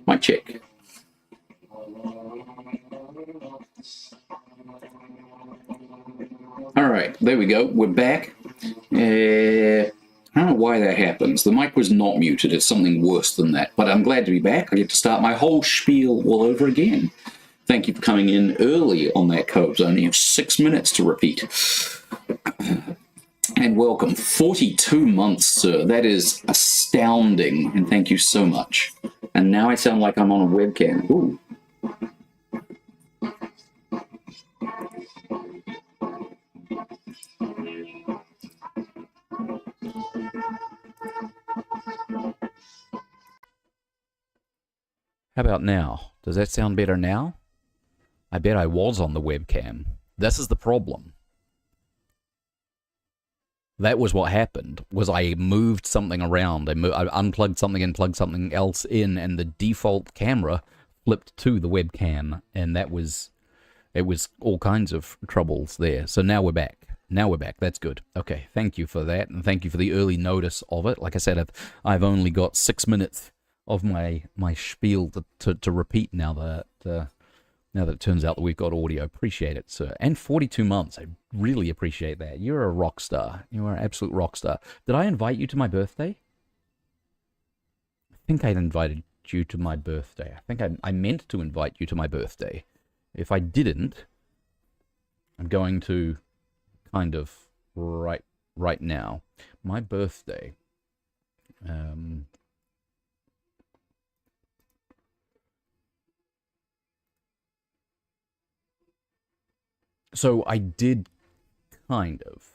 Mic check. All right, there we go. We're back. I don't know why that happens. The mic was not muted. It's something worse than that. But I'm glad to be back. I get to start my whole spiel all over again. Thank you for coming in early on that code. I only have 6 minutes to repeat. And welcome. 42 months, sir. That is astounding. And thank you so much. And now I sound like I'm on a webcam. Ooh. How about now? Does that sound better now? I bet I was on the webcam. This is the problem. That was what happened, was I moved something around. I unplugged something and plugged something else in, and the default camera flipped to the webcam, and it was all kinds of troubles there. So now we're back. Now we're back. That's good. Okay, thank you for that, and thank you for the early notice of it. Like I said, I've only got 6 minutes of my spiel to repeat now that it turns out that we've got audio. Appreciate it, sir. And 42 months. I really appreciate that. You're a rock star. You are an absolute rock star. Did I invite you to my birthday? I think I invited you to my birthday. I think I meant to invite you to my birthday. If I didn't, I'm going to kind of right now. My birthday. So I did kind of.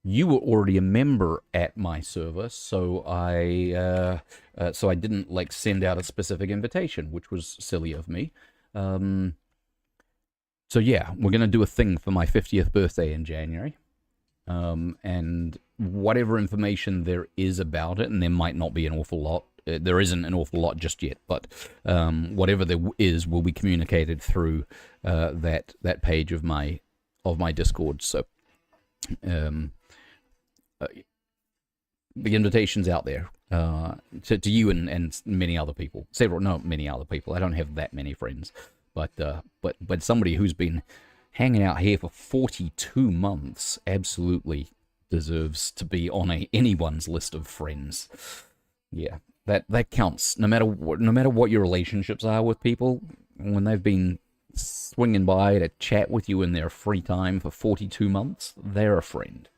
You were already a member at my service, so I didn't like send out a specific invitation, which was silly of me. So yeah, we're gonna do a thing for my 50th birthday in January, and whatever information there is about it, and there might not be an awful lot. There isn't an awful lot just yet, but whatever there is will be communicated through that page of my Discord. So the invitation's out there to you and many other people. Many other people. I don't have that many friends, but somebody who's been hanging out here for 42 months absolutely deserves to be on anyone's list of friends. Yeah. That counts. No matter what your relationships are with people, when they've been swinging by to chat with you in their free time for 42 months, they're a friend.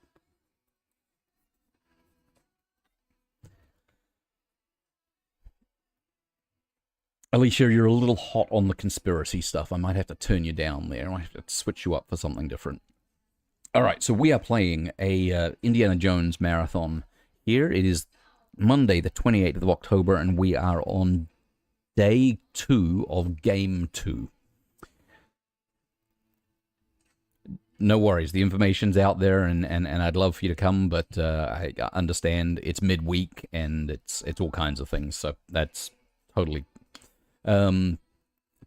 Alicia, you're a little hot on the conspiracy stuff. I might have to turn you down there. I might have to switch you up for something different. All right, so we are playing a Indiana Jones marathon here. It is Monday, the 28th of October, and we are on day 2 of game 2. No worries, the information's out there, and I'd love for you to come, but I understand it's midweek and it's all kinds of things, so that's totally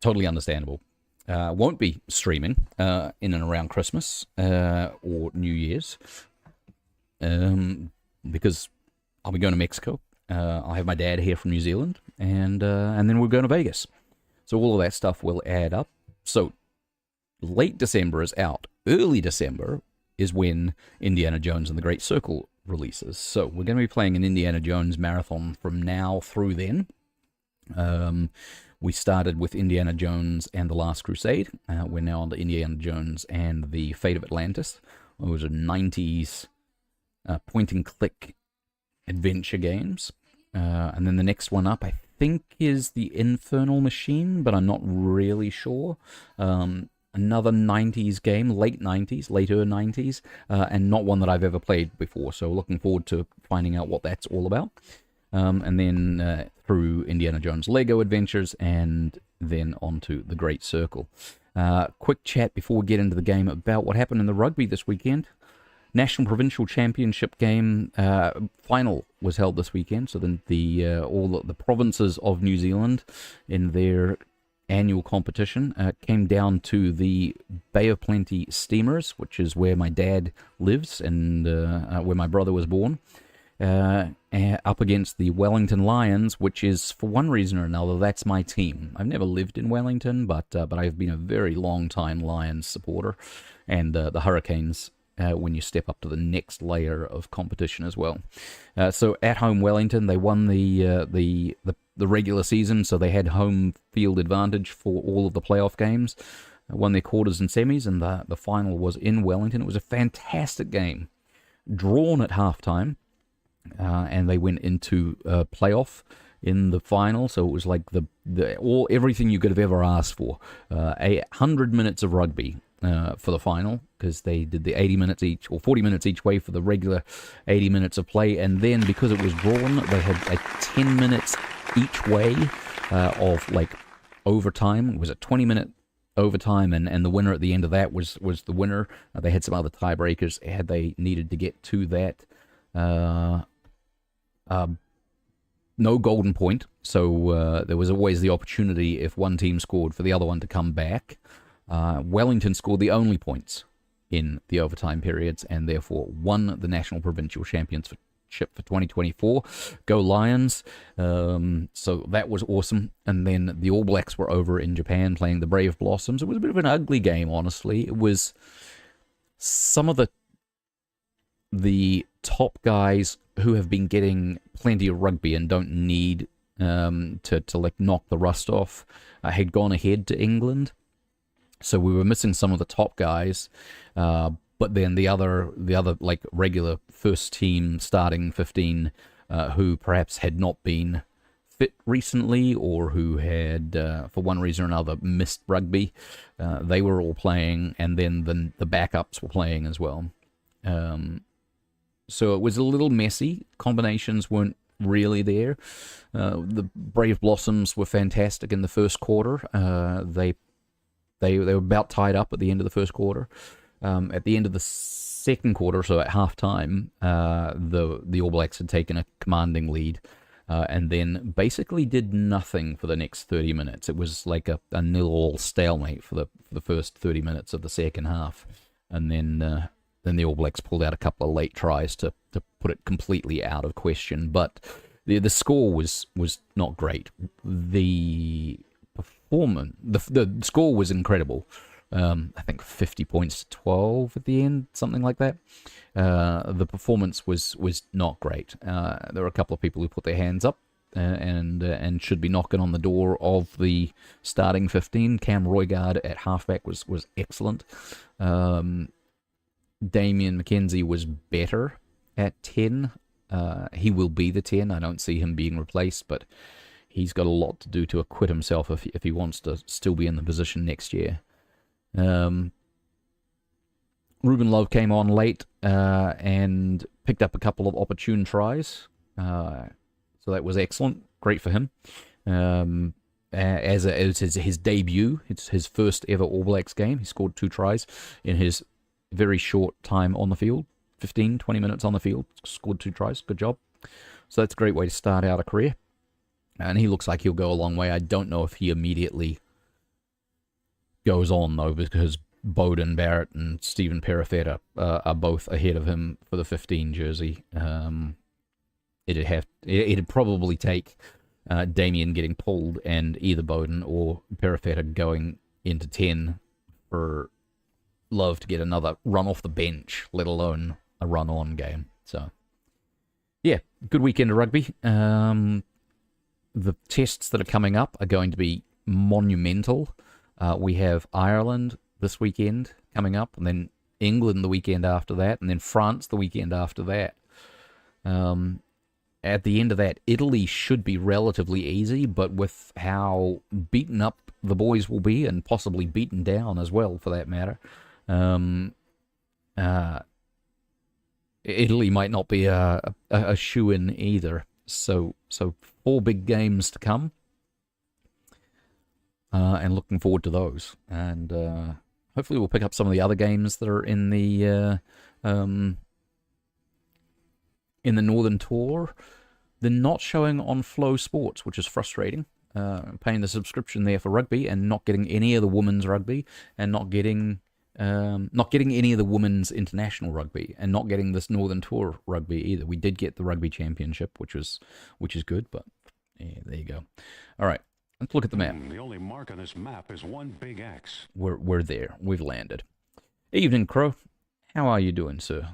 understandable. Won't be streaming in and around Christmas or New Year's because I'll be going to Mexico. I'll have my dad here from New Zealand, and then we're going to Vegas. So all of that stuff will add up. So late December is out. Early December is when Indiana Jones and the Great Circle releases. So we're going to be playing an Indiana Jones marathon from now through then. We started with Indiana Jones and the Last Crusade. We're now on to Indiana Jones and the Fate of Atlantis. Those are 90s point-and-click adventure games. And then the next one up, I think, is the Infernal Machine, but I'm not really sure. Another 90s game, later 90s, and not one that I've ever played before. So looking forward to finding out what that's all about. And then through Indiana Jones Lego Adventures, and then on to the Great Circle. Quick chat before we get into the game about what happened in the rugby this weekend. National Provincial Championship game final was held this weekend. So then all the provinces of New Zealand in their annual competition came down to the Bay of Plenty Steamers, which is where my dad lives and where my brother was born. up against the Wellington Lions, which is, for one reason or another, that's my team. I've never lived in Wellington, but I've been a very long time Lions supporter, and the Hurricanes. When you step up to the next layer of competition as well. So at home Wellington, they won the regular season, so they had home field advantage for all of the playoff games. Won their quarters and semis, and the final was in Wellington. It was a fantastic game, drawn at halftime, and they went into playoff in the final. So it was like everything you could have ever asked for. 100 minutes of rugby. For the final, because they did the 80 minutes each, or 40 minutes each way for the regular 80 minutes of play, and then because it was drawn, they had like 10 minutes each way of like overtime. It was a 20-minute overtime, and the winner at the end of that was the winner. They had some other tiebreakers had they needed to get to that. No golden point, so there was always the opportunity if one team scored for the other one to come back. Wellington scored the only points in the overtime periods and therefore won the National Provincial Championship for 2024. Go Lions. So that was awesome. And then the All Blacks were over in Japan playing the Brave Blossoms. It was a bit of an ugly game, honestly. It was some of the top guys who have been getting plenty of rugby and don't need to like knock the rust off had gone ahead to England. So we were missing some of the top guys, but then the other like regular first team starting 15 who perhaps had not been fit recently or who had, for one reason or another, missed rugby, they were all playing, and then the backups were playing as well. So it was a little messy. Combinations weren't really there. The Brave Blossoms were fantastic in the first quarter. They were about tied up at the end of the first quarter. At the end of the second quarter, so at halftime, the All Blacks had taken a commanding lead, and then basically did nothing for the next 30 minutes. It was like a 0-0 stalemate for the first 30 minutes of the second half, and then the All Blacks pulled out a couple of late tries to put it completely out of question. But the score was not great. The score was incredible. I think 50 points to 12 at the end, something like that. The performance was not great. There were a couple of people who put their hands up and should be knocking on the door of the starting 15. Cam Roigard at halfback was excellent. Damien McKenzie was better at 10. He will be the 10. I don't see him being replaced, but he's got a lot to do to acquit himself if he wants to still be in the position next year. Ruben Love came on late and picked up a couple of opportune tries. So that was excellent. Great for him. As his debut, it's his first ever All Blacks game. He scored 2 tries in his very short time on the field. 15, 20 minutes on the field. Scored 2 tries. Good job. So that's a great way to start out a career. And he looks like he'll go a long way. I don't know if he immediately goes on, though, because Bowden Barrett and Stephen Perifetta are both ahead of him for the 15 jersey. It'd probably take Damien getting pulled and either Bowden or Perifetta going into 10 for Love to get another run off the bench, let alone a run-on game. So, yeah, good weekend of rugby. The tests that are coming up are going to be monumental. We have Ireland this weekend coming up, and then England the weekend after that, and then France the weekend after that. At the end of that, Italy should be relatively easy, but with how beaten up the boys will be, and possibly beaten down as well, for that matter, Italy might not be a shoo-in either. So 4 big games to come, and looking forward to those. And hopefully we'll pick up some of the other games that are in the Northern Tour. They're not showing on Flow Sports, which is frustrating. Paying the subscription there for rugby and not getting any of the women's rugby, and not getting Not getting any of the women's international rugby, and not getting this Northern Tour rugby either. We did get the rugby championship, which is good, but yeah, there you go. All right, let's look at the map. The only mark on this map is one big X. We're there. We've landed. Evening, Crow. How are you doing, sir?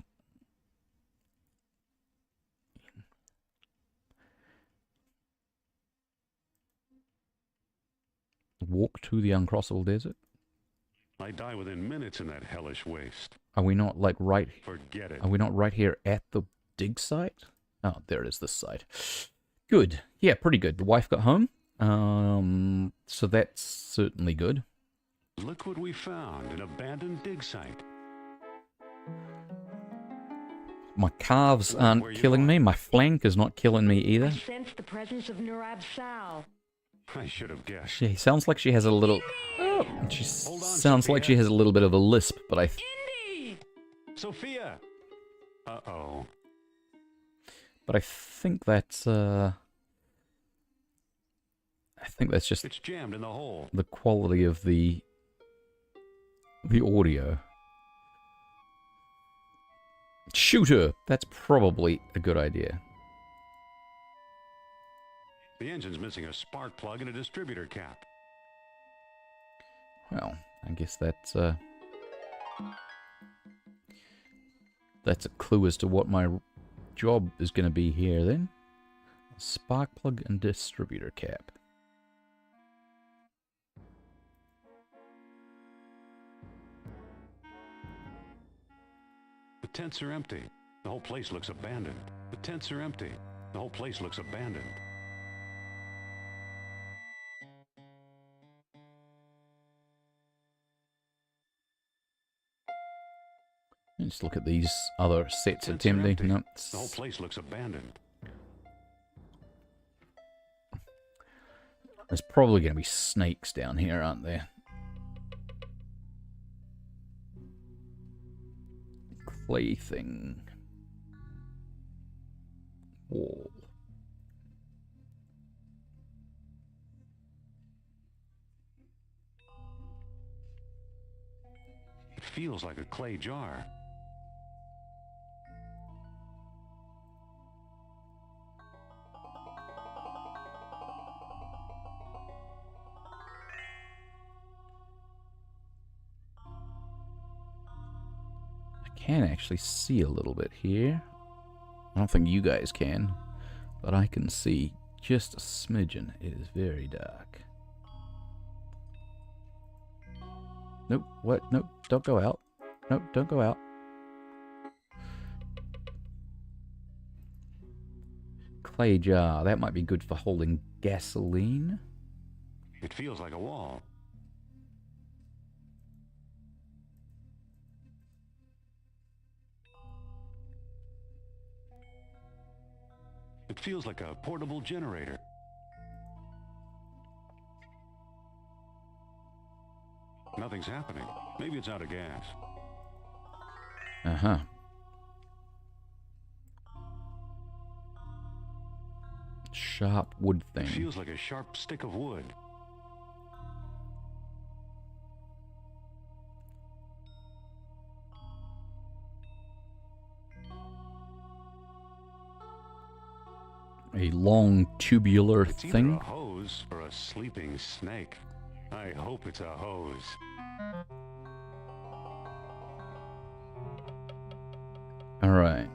Walk to the uncrossable desert. I die within minutes in that hellish waste. Are we not like right? Forget it. Are we not right here at the dig site? Oh, there it is. This site. Good. Yeah, pretty good. The wife got home. So that's certainly good. Look what we found, an abandoned dig site. My calves aren't killing me. My flank is not killing me either. I sense the presence of Nurab Sal. I should have guessed. She sounds like she has a little... Oh, she sounds like she has a little bit of a lisp, but I... Indy! Sophia! Uh-oh. But I think that's... I think that's just It's jammed in the hole. the quality of the audio. Shooter! That's probably a good idea. The engine's missing a spark plug and a distributor cap. Well, I guess that's a clue as to what my job is going to be here then. Spark plug and distributor cap. The tents are empty. The whole place looks abandoned. The tents are empty. The whole place looks abandoned. Let's look at these other sets Tents are attempting. empty. No, The whole place looks abandoned. there's probably going to be snakes down here, aren't there? Clay thing. Wall. It feels like a clay jar. Can actually see a little bit here. I don't think you guys can, but I can see just a smidgen. It is very dark. Nope, what? Nope, don't go out. Nope, don't go out. Clay jar, that might be good for holding gasoline. It feels like a wall. It feels like a portable generator. Nothing's happening. Maybe it's out of gas. Uh-huh. Sharp wood It thing. feels like a sharp stick of wood. A long tubular It's either thing. a hose or a sleeping snake. I hope it's a hose. Alright.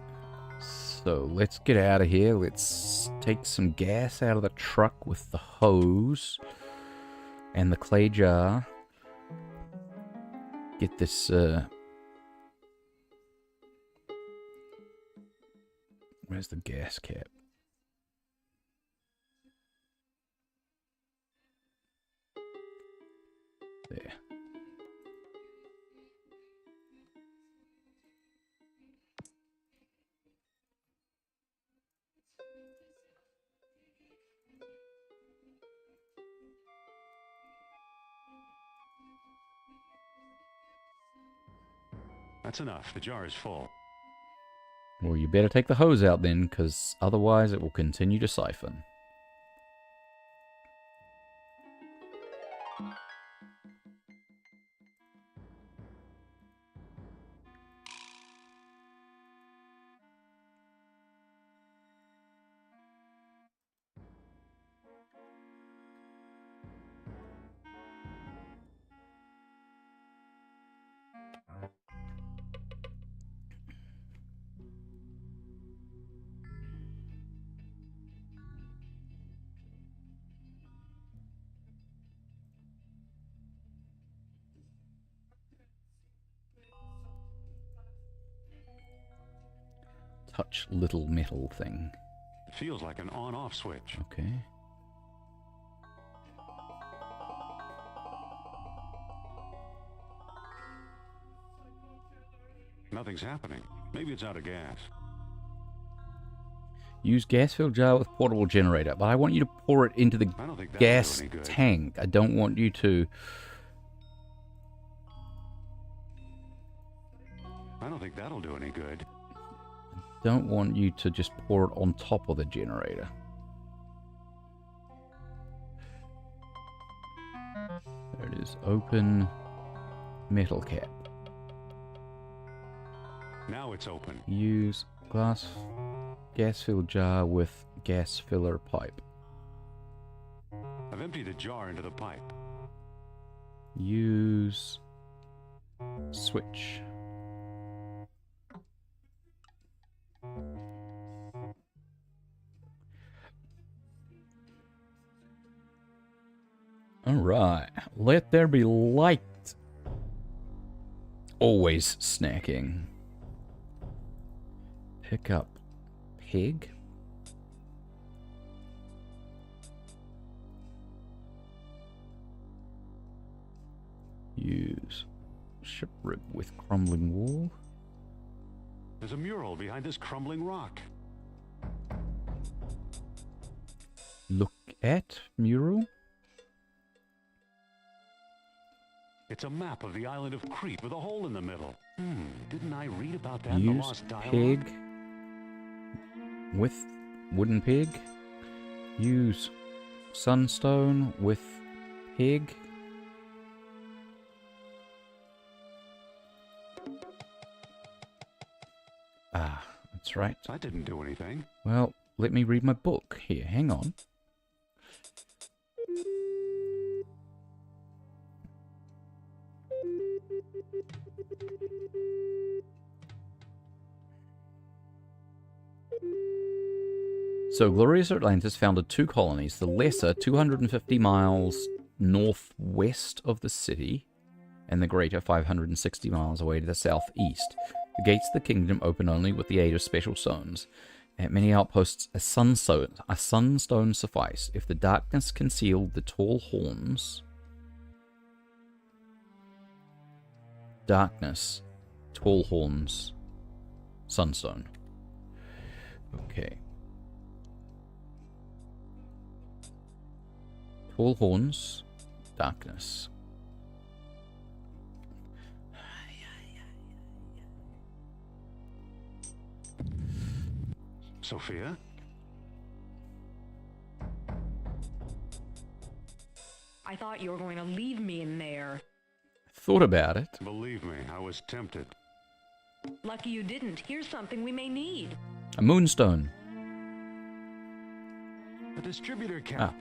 So let's get out of here. Let's take some gas out of the truck with the hose and the clay jar. Get this, where's the gas cap? There. That's enough. The jar is full. Well, you better take the hose out then, because otherwise it will continue to siphon. touch little metal thing. It feels like an on-off switch. Okay. Nothing's happening. Maybe it's out of gas. Use gas-filled jar with portable generator, but I want you to pour it into the I don't think that'll gas do any good. tank. I don't want you to... I don't think that'll do any good. Don't want you to just pour it on top of the generator. There it is. Open metal cap. Now it's open. Use gas-filled jar with gas filler pipe. I've emptied the jar into the pipe. Use switch. Alright, let there be light. Always snacking. Pick up pig. Use ship rib with crumbling wall. There's a mural behind this crumbling rock. Look at mural. It's a map of the island of Crete with a hole in the middle. Didn't I read about that in the Use Lost Dialogue? pig with wooden pig. Use sunstone with pig. Ah, that's right. That didn't do anything. Well, let me read my book here. Hang on. So, Glorious Atlantis founded two colonies, the lesser 250 miles northwest of the city, and the greater 560 miles away to the southeast. The gates of the kingdom open only with the aid of special stones. At many outposts, a sunstone suffice. If the darkness concealed the tall horns... Darkness, tall horns, sunstone. Okay. Tall horns, darkness. Sophia? I thought you were going to leave me in there. Thought about it. Believe me, I was tempted. Lucky you didn't. Here's something we may need. A moonstone. A distributor cap.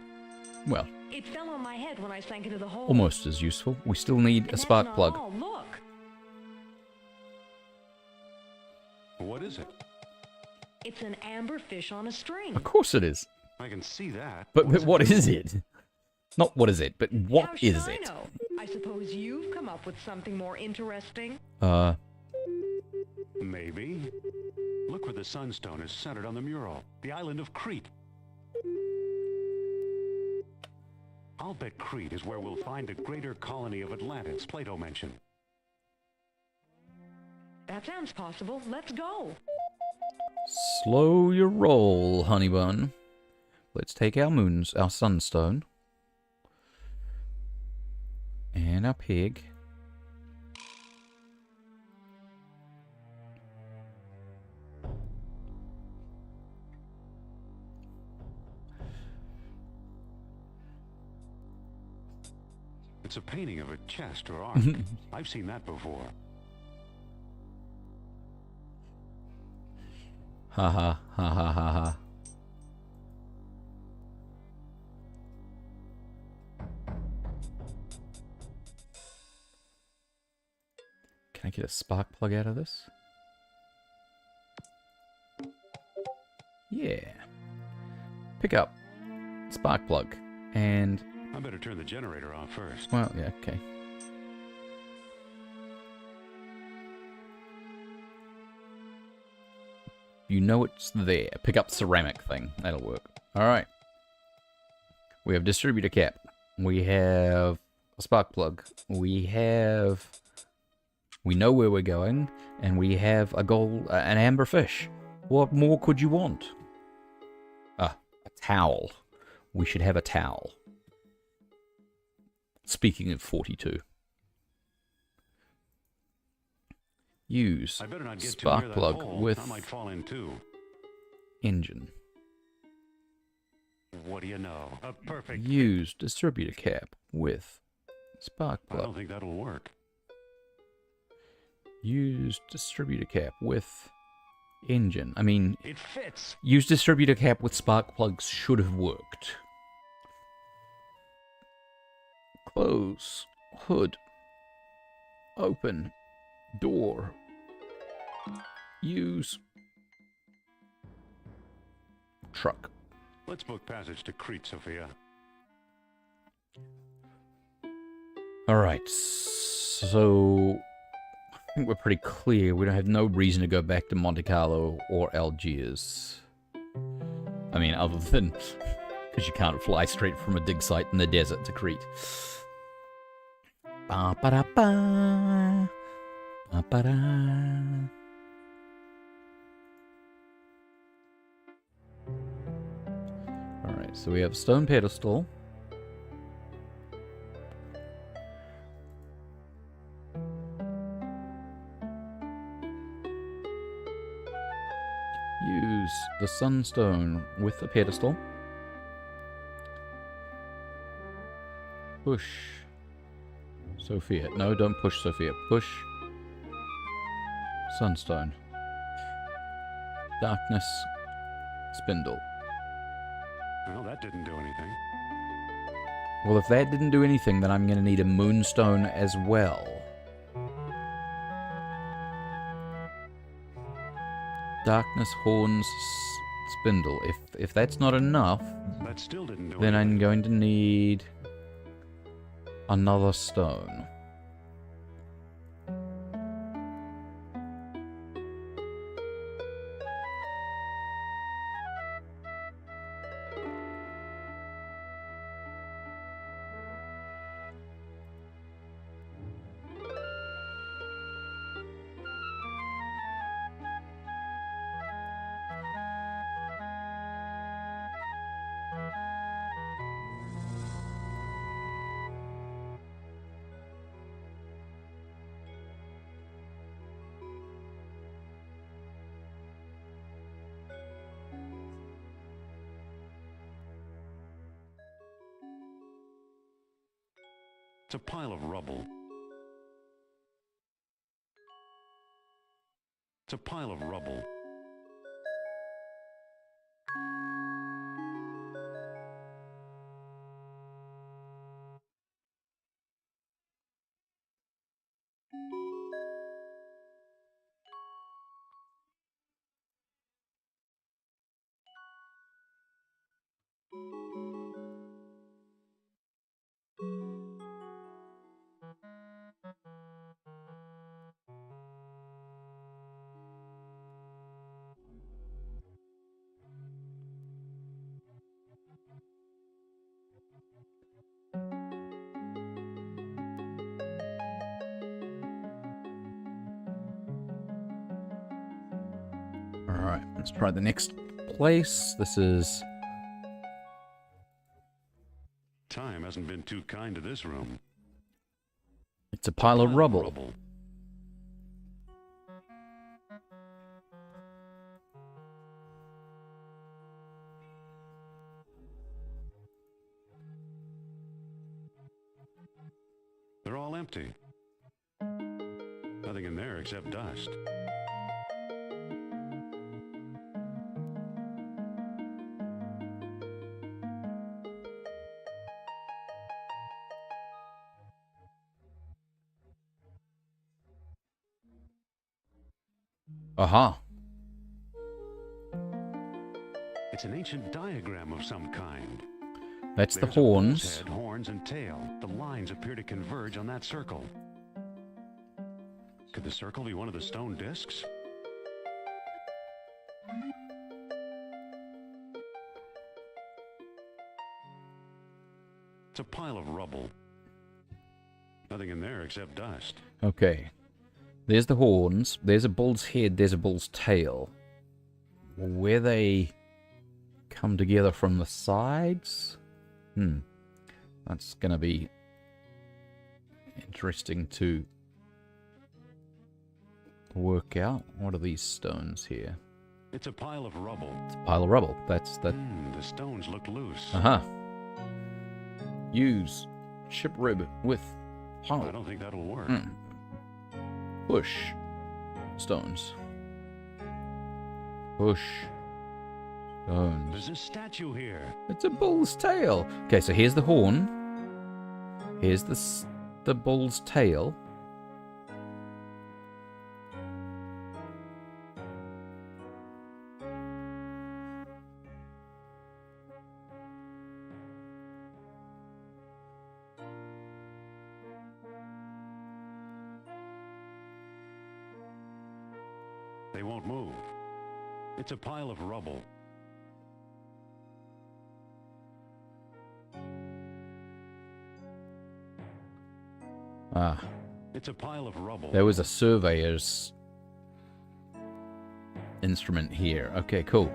Well, It fell on my head when I sank into the hole. almost as useful. We still need a And spark that's not plug. all. Look. What is it? It's an amber fish on a string. Of course it is. I can see that. But what it is it? Not what is it, but what How is should I it? know? I suppose you've come up with something more interesting. Maybe. Look where the sunstone is centered on the mural. The island of Crete. I'll bet Crete is where we'll find the greater colony of Atlantis Plato mentioned. That sounds possible. Let's go. Slow your roll, honey bun. Let's take our sunstone. And our pig. It's a painting of a chest or arm. I've seen that before. Ha ha ha ha ha ha. Can I get a spark plug out of this? Yeah. Pick up. Spark plug. And, I better turn the generator off first. well, yeah, okay. You know it's there. Pick up ceramic thing. That'll work. Alright. We have distributor cap. We have a spark plug. We know where we're going. And we have a an amber fish. What more could you want? Ah, a towel. We should have a towel. Speaking of 42. Use I better not get too spark near that plug hole. with I might fall in too. engine. What do you know? A perfect. Use distributor cap with spark I don't plug. think that'll work. Use distributor cap with engine. I mean, It fits. use distributor cap with spark plugs should have worked. Close. Hood. Open. Door. Use. Truck. Let's book passage to Crete, Sophia. Alright, so I think we're pretty clear. We don't have no reason to go back to Monte Carlo or Algiers. I mean, other than because you can't fly straight from a dig site in the desert to Crete. Ba-ba-da-ba. Ba-ba-da. Alright, so we have a stone pedestal. Use the sunstone with the pedestal. Push Sophia. No, don't push Sophia. Push sunstone. Darkness spindle. Well, that didn't do anything. Well, if that didn't do anything, then I'm going to need a moonstone as well. Darkness horns spindle. If that's not enough, That still didn't do then anything. I'm going to need another stone. It's a pile of rubble. It's a pile of rubble. Alright, let's try the next place. This is... Time hasn't been too kind to this room. It's a pile of rubble. They're all empty. Nothing in there except dust. Aha. It's an ancient diagram of some kind. That's the There's a bull's horns. head, horns, and tail. The lines appear to converge on that circle. Could the circle be one of the stone discs? It's a pile of rubble. Nothing in there except dust. Okay. There's the horns. There's a bull's head. There's a bull's tail. Where they come together from the sides? That's gonna be interesting to work out. What are these stones here? It's a pile of rubble. It's a pile of rubble. That's the... The stones look loose. Uh-huh. Use ship rib with I pile. don't think that'll work. Push stones. Push stones. There's a statue here. It's a bull's tail. Okay, so here's the horn. Here's the bull's tail. They won't move. It's a pile of rubble. Ah, It's a pile of rubble. there was a surveyor's instrument here. Okay, cool.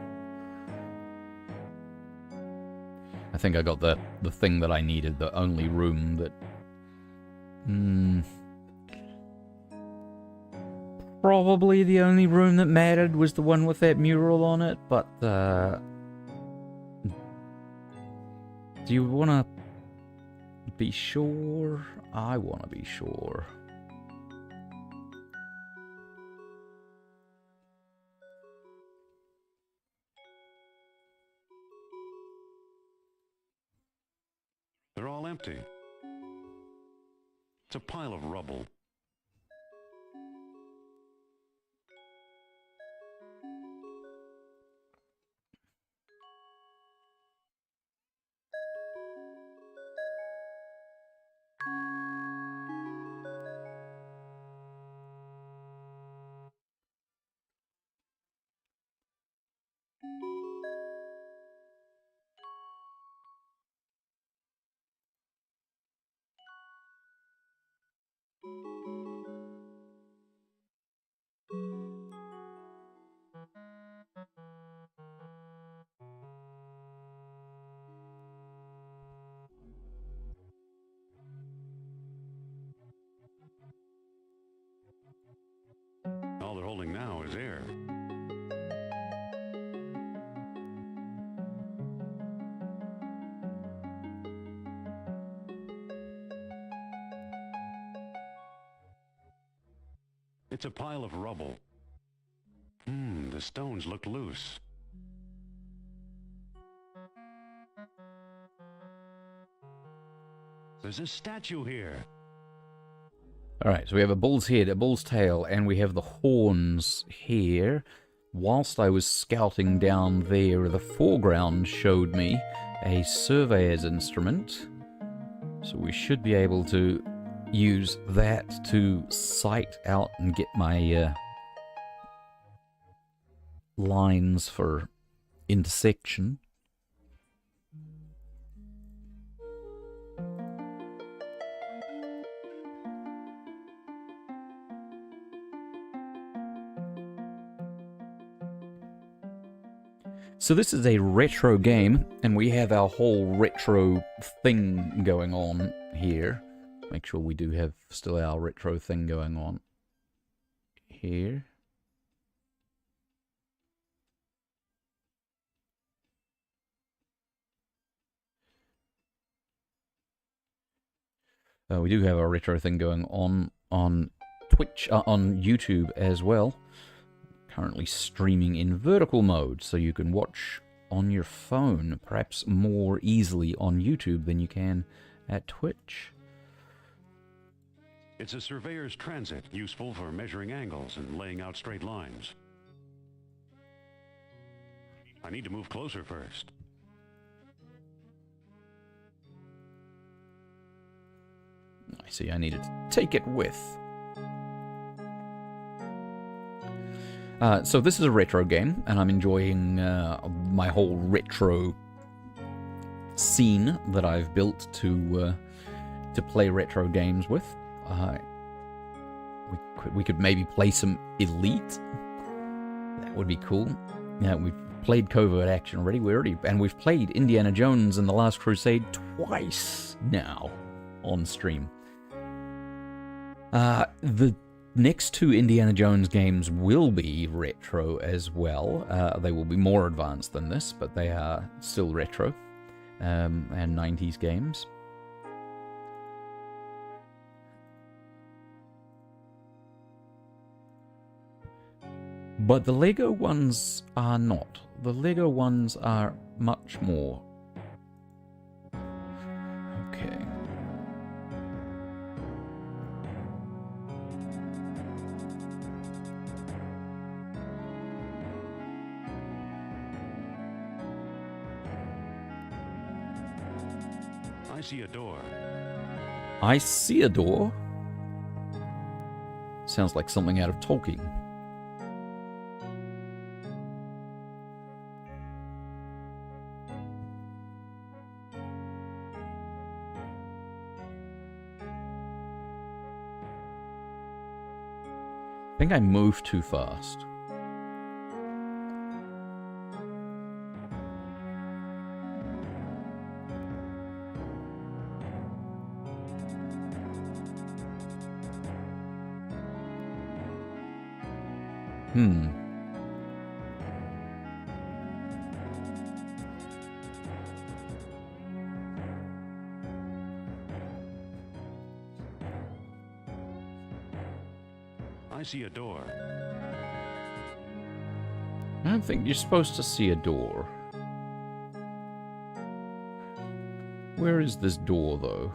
I think I got the thing that I needed, the only room that... Probably the only room that mattered was the one with that mural on it, but, do you want to be sure? I want to be sure. They're all empty. It's a pile of rubble. All they're holding now is air. It's a pile of rubble. The stones look loose. There's a statue here. Alright, so we have a bull's head, a bull's tail, and we have the horns here. Whilst I was scouting down there, the foreground showed me a surveyor's instrument. So we should be able to use that to sight out and get my lines for intersection. So this is a retro game, and we have our whole retro thing going on here. Make sure we do have still our retro thing going on here. We do have our retro thing going on Twitch, on YouTube as well. Currently streaming in vertical mode, so you can watch on your phone, perhaps more easily on YouTube than you can at Twitch. It's a surveyor's transit, useful for measuring angles and laying out straight lines. I need to move closer first. I see, I needed to take it with. So this is a retro game, and I'm enjoying my whole retro scene that I've built to play retro games with. We could maybe play some Elite. That would be cool. Yeah, we've played Covert Action already. And we've played Indiana Jones and the Last Crusade twice now on stream. The next two Indiana Jones games will be retro as well. They will be more advanced than this, but they are still retro and 90s games. But the Lego ones are not. The Lego ones are much more. Okay. I see a door. I see a door. Sounds like something out of Tolkien. I think I moved too fast. I see a door. I don't think you're supposed to see a door. Where is this door, though?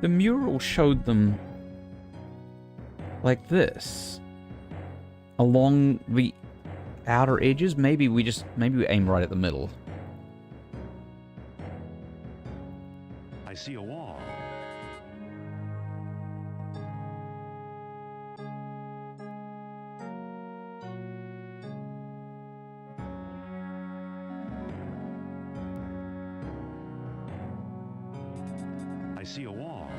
The mural showed them like this, along the outer edges. Maybe we aim right at the middle. I see a wall. I see a wall.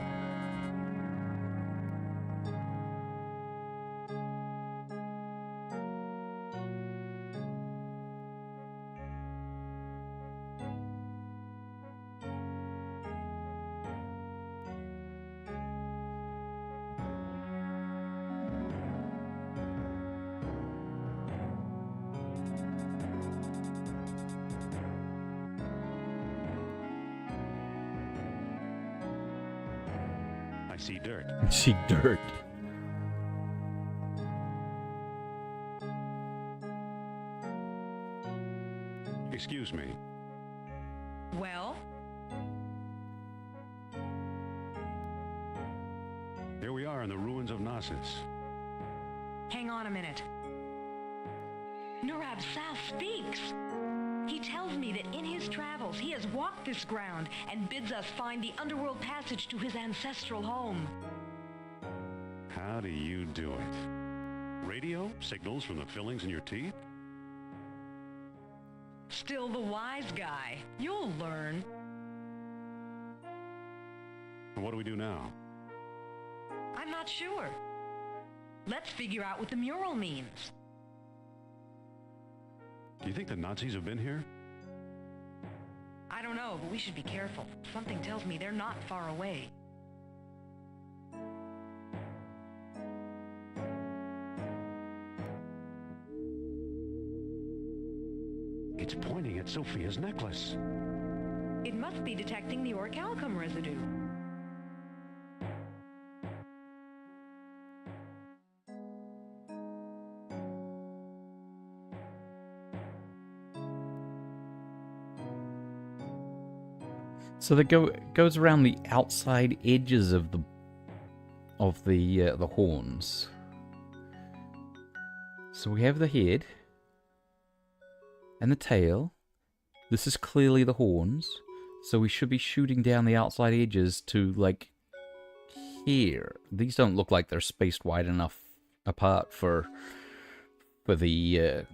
I see dirt. See dirt. Excuse me. Well, Here we are in the ruins of Knossos. hang on a minute. Nurab Sal speaks. He tells me that in his travels he has walked this ground and bids us find the underworld passage to his ancestral home. How do you do it? Radio? Signals from the fillings in your teeth? Still the wise guy. You'll learn. What do we do now? I'm not sure. Let's figure out what the mural means. Do you think the Nazis have been here? I don't know, but we should be careful. Something tells me they're not far away. It's pointing at Sophia's necklace. It must be detecting the orichalcum residue. So that goes around the outside edges of the horns. So we have the head. And the tail. This is clearly the horns. So we should be shooting down the outside edges to, like, here. These don't look like they're spaced wide enough apart for the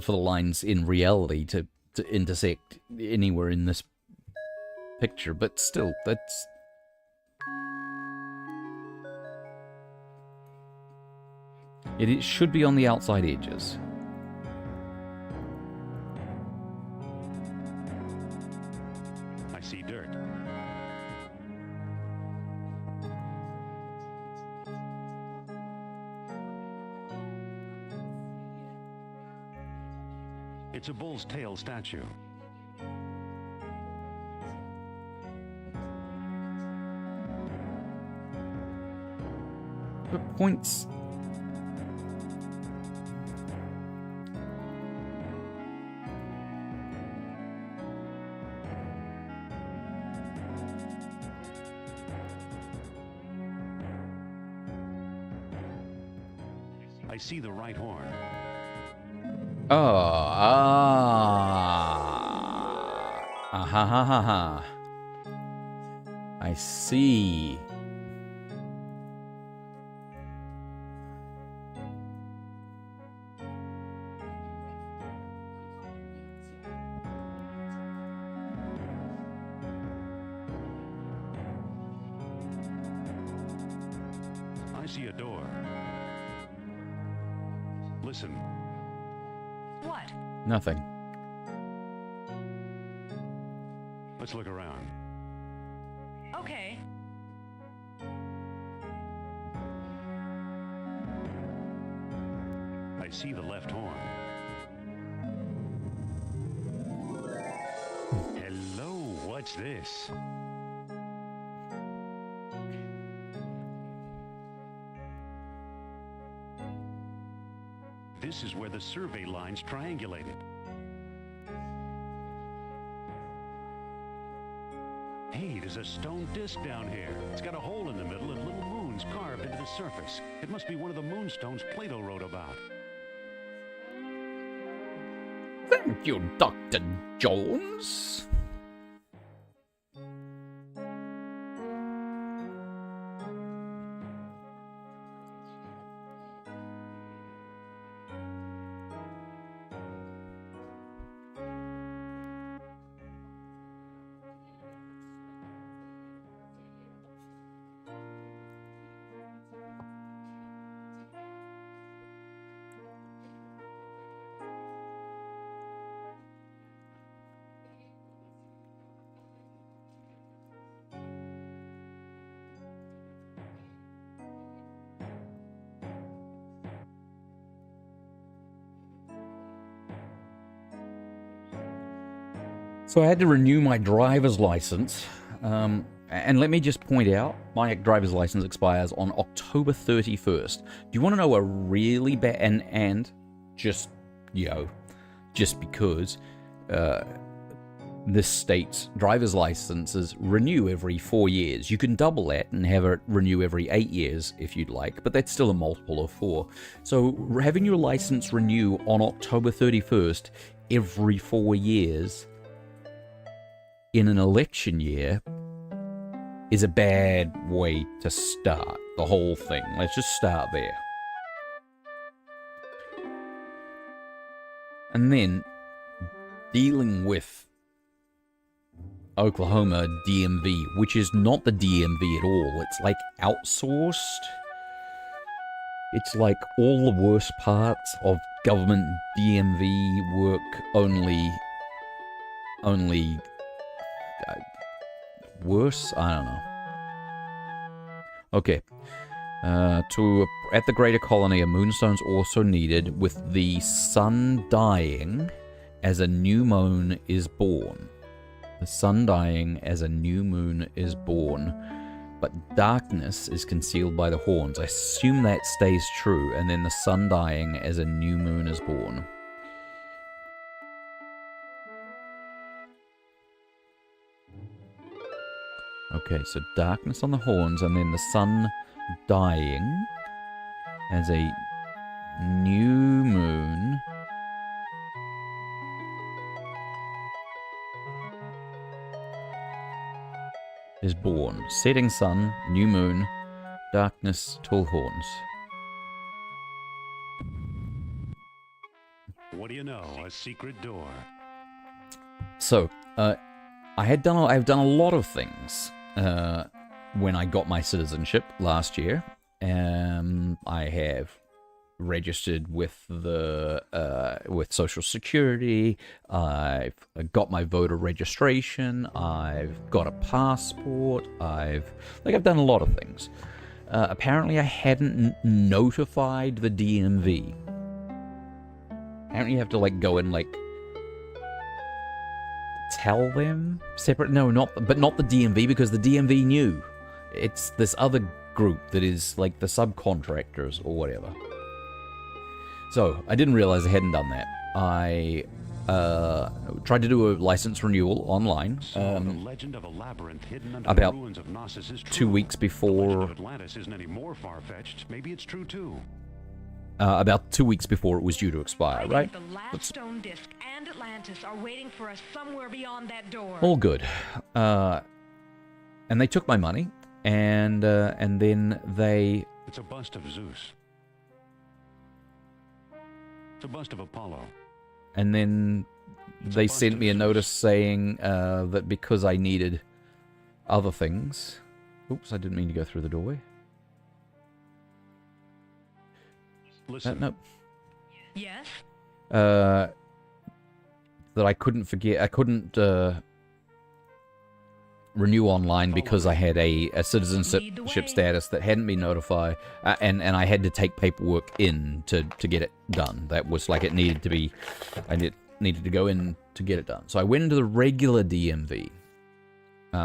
lines in reality to intersect anywhere in this picture. But still, that's... It should be on the outside edges. I see dirt. It's a bull's tail statue. But points... I see the right horn. Oh, ha ha ha ha. I see. I see a door. Listen. What? Nothing. Let's look around. Okay. I see the left horn. Hello, what's this? This is where the survey lines triangulated. Hey, there's a stone disc down here. It's got a hole in the middle and little moons carved into the surface. It must be one of the moonstones Plato wrote about. Thank you, Dr. Jones. So I had to renew my driver's license. And let me just point out, my driver's license expires on October 31st. Do you want to know a really bad... And just, just because this state's driver's licenses renew every 4 years. You can double that and have it renew every 8 years if you'd like, but that's still a multiple of 4. So having your license renew on October 31st every 4 years in an election year is a bad way to start the whole thing. Let's just start there. And then dealing with Oklahoma DMV, which is not the DMV at all. It's like outsourced. It's like all the worst parts of government DMV work only worse? I don't know. Okay. At the greater colony, a moonstone's also needed, with the sun dying as a new moon is born. The sun dying as a new moon is born. But darkness is concealed by the horns. I assume that stays true, and then the sun dying as a new moon is born. Okay, so darkness on the horns, and then the sun dying as a new moon. Is born. Setting sun, new moon, darkness, tall horns. What do you know? A secret door. So, I've done a lot of things when I got my citizenship last year. I have registered with with Social Security. I've got my voter registration. I've got a passport. I've done a lot of things. Apparently, I hadn't notified the DMV. Apparently, you have to go and tell them separate. No, not the DMV, because the DMV knew. It's this other group that is the subcontractors or whatever. So, I didn't realize I hadn't done that. I tried to do a license renewal online The legend of a labyrinth hidden under about the ruins of Knossos is true. 2 weeks The legend before... of Atlantis isn't any more far-fetched. Maybe it's true too. About 2 weeks before it was due to expire, I right? think the last stone disc and Atlantis are waiting for us somewhere beyond that door. All good. And they took my money, and then they... It's a bust of Zeus. It's a bust of Apollo. And then they sent me a notice saying that because I needed other things... Oops, I didn't mean to go through the doorway. Listen. No. Yes? That I couldn't renew online because I had a citizenship status that hadn't been notified, and I had to take paperwork in to get it done. That was it needed to be, needed to go in to get it done. So I went into the regular DMV,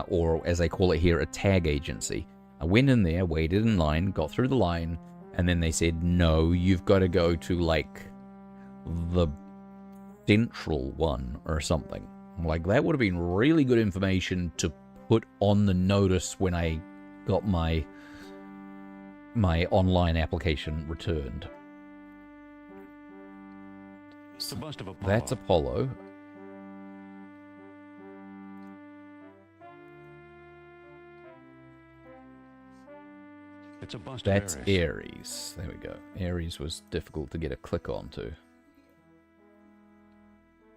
or as they call it here, a tag agency. I went in there, waited in line, got through the line, and then they said, no, you've got to go to the central one or something. That would have been really good information to put on the notice when I got my online application returned. It's a bust of Apollo. That's Apollo. It's a bust That's of Ares. Ares. There we go. Ares was difficult to get a click onto.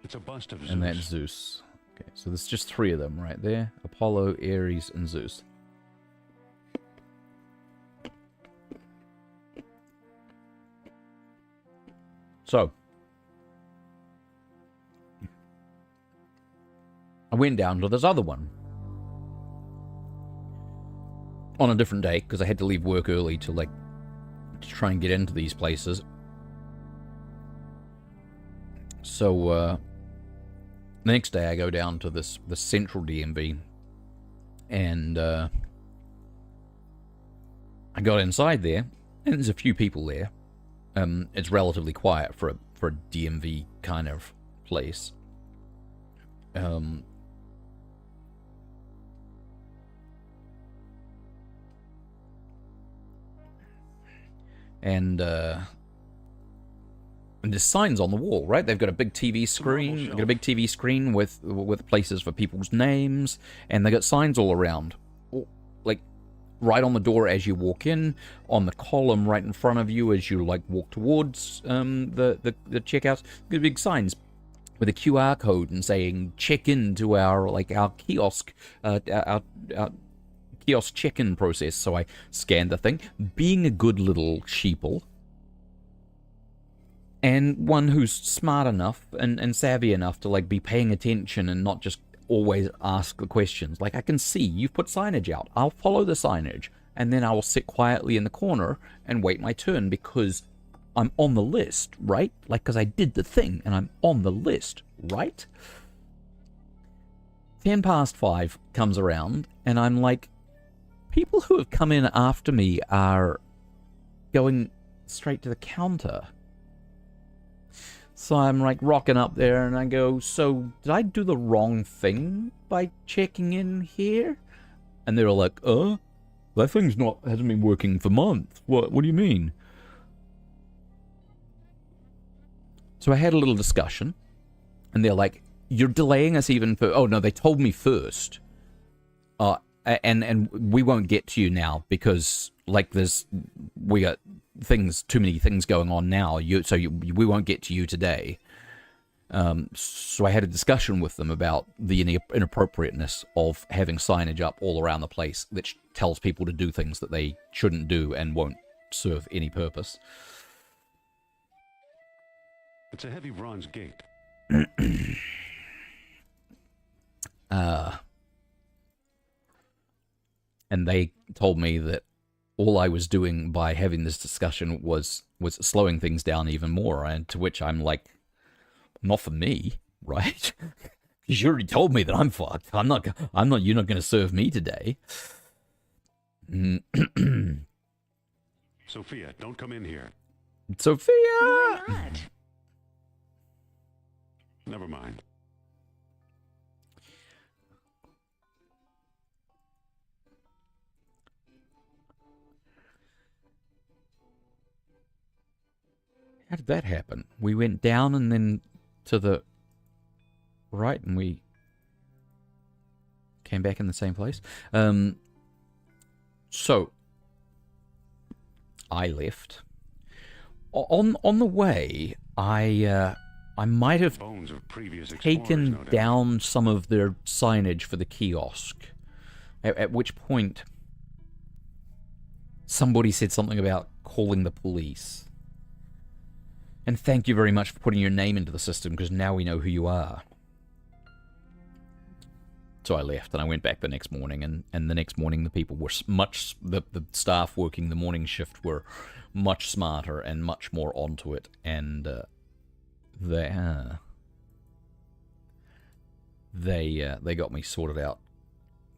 It's a bust of Zeus. And that's Zeus. Okay, so there's just 3 of them right there. Apollo, Ares, and Zeus. So, I went down to this other one on a different day because I had to leave work early to try and get into these places. So the next day I go down to the central DMV, and I got inside there, and there's a few people there. It's relatively quiet for a DMV kind of place. And there's signs on the wall, right? They've got a big TV screen. They've got a big TV screen with places for people's names, and they got signs all around, right on the door as you walk in, on the column right in front of you as you walk towards the checkouts. Got big signs with a QR code and saying check in to our kiosk, our kiosk check-in process. So I scanned the thing, being a good little sheeple, and one who's smart enough and savvy enough to be paying attention and not just always ask the questions. I can see you've put signage out. I'll follow the signage, and then I will sit quietly in the corner and wait my turn because I'm on the list, right? Because I did the thing and I'm on the list, right? 5:10 comes around, and I'm like, people who have come in after me are going straight to the counter. So I'm rocking up there, and I go, so did I do the wrong thing by checking in here? And they're all like, that thing's hasn't been working for months. What do you mean? So I had a little discussion, and they're like, "You're delaying us even for..." Oh no, they told me first. And we won't get to you now because like we got too many things going on now. We won't get to you today. So I had a discussion with them about the inappropriateness of having signage up all around the place that tells people to do things that they shouldn't do and won't serve any purpose. It's a heavy bronze gate. And they told me that all I was doing by having this discussion was slowing things down even more, and to which I'm like, not for me, right? Because you already told me that I'm fucked. You're not going to serve me today. Sophia, don't come in here. Sophia! Why not? Never mind. How did that happen? We went down and then to the right, and we came back in the same place. So I left. On the way, I might have Bones of previous explorers, taken no doubt. down some of their signage for the kiosk. At which point, somebody said something about calling the police. And thank you very much for putting your name into the system, because now we know who you are. So I left, and I went back the next morning, and the next morning the people were the staff working the morning shift were much smarter and much more onto it, and they got me sorted out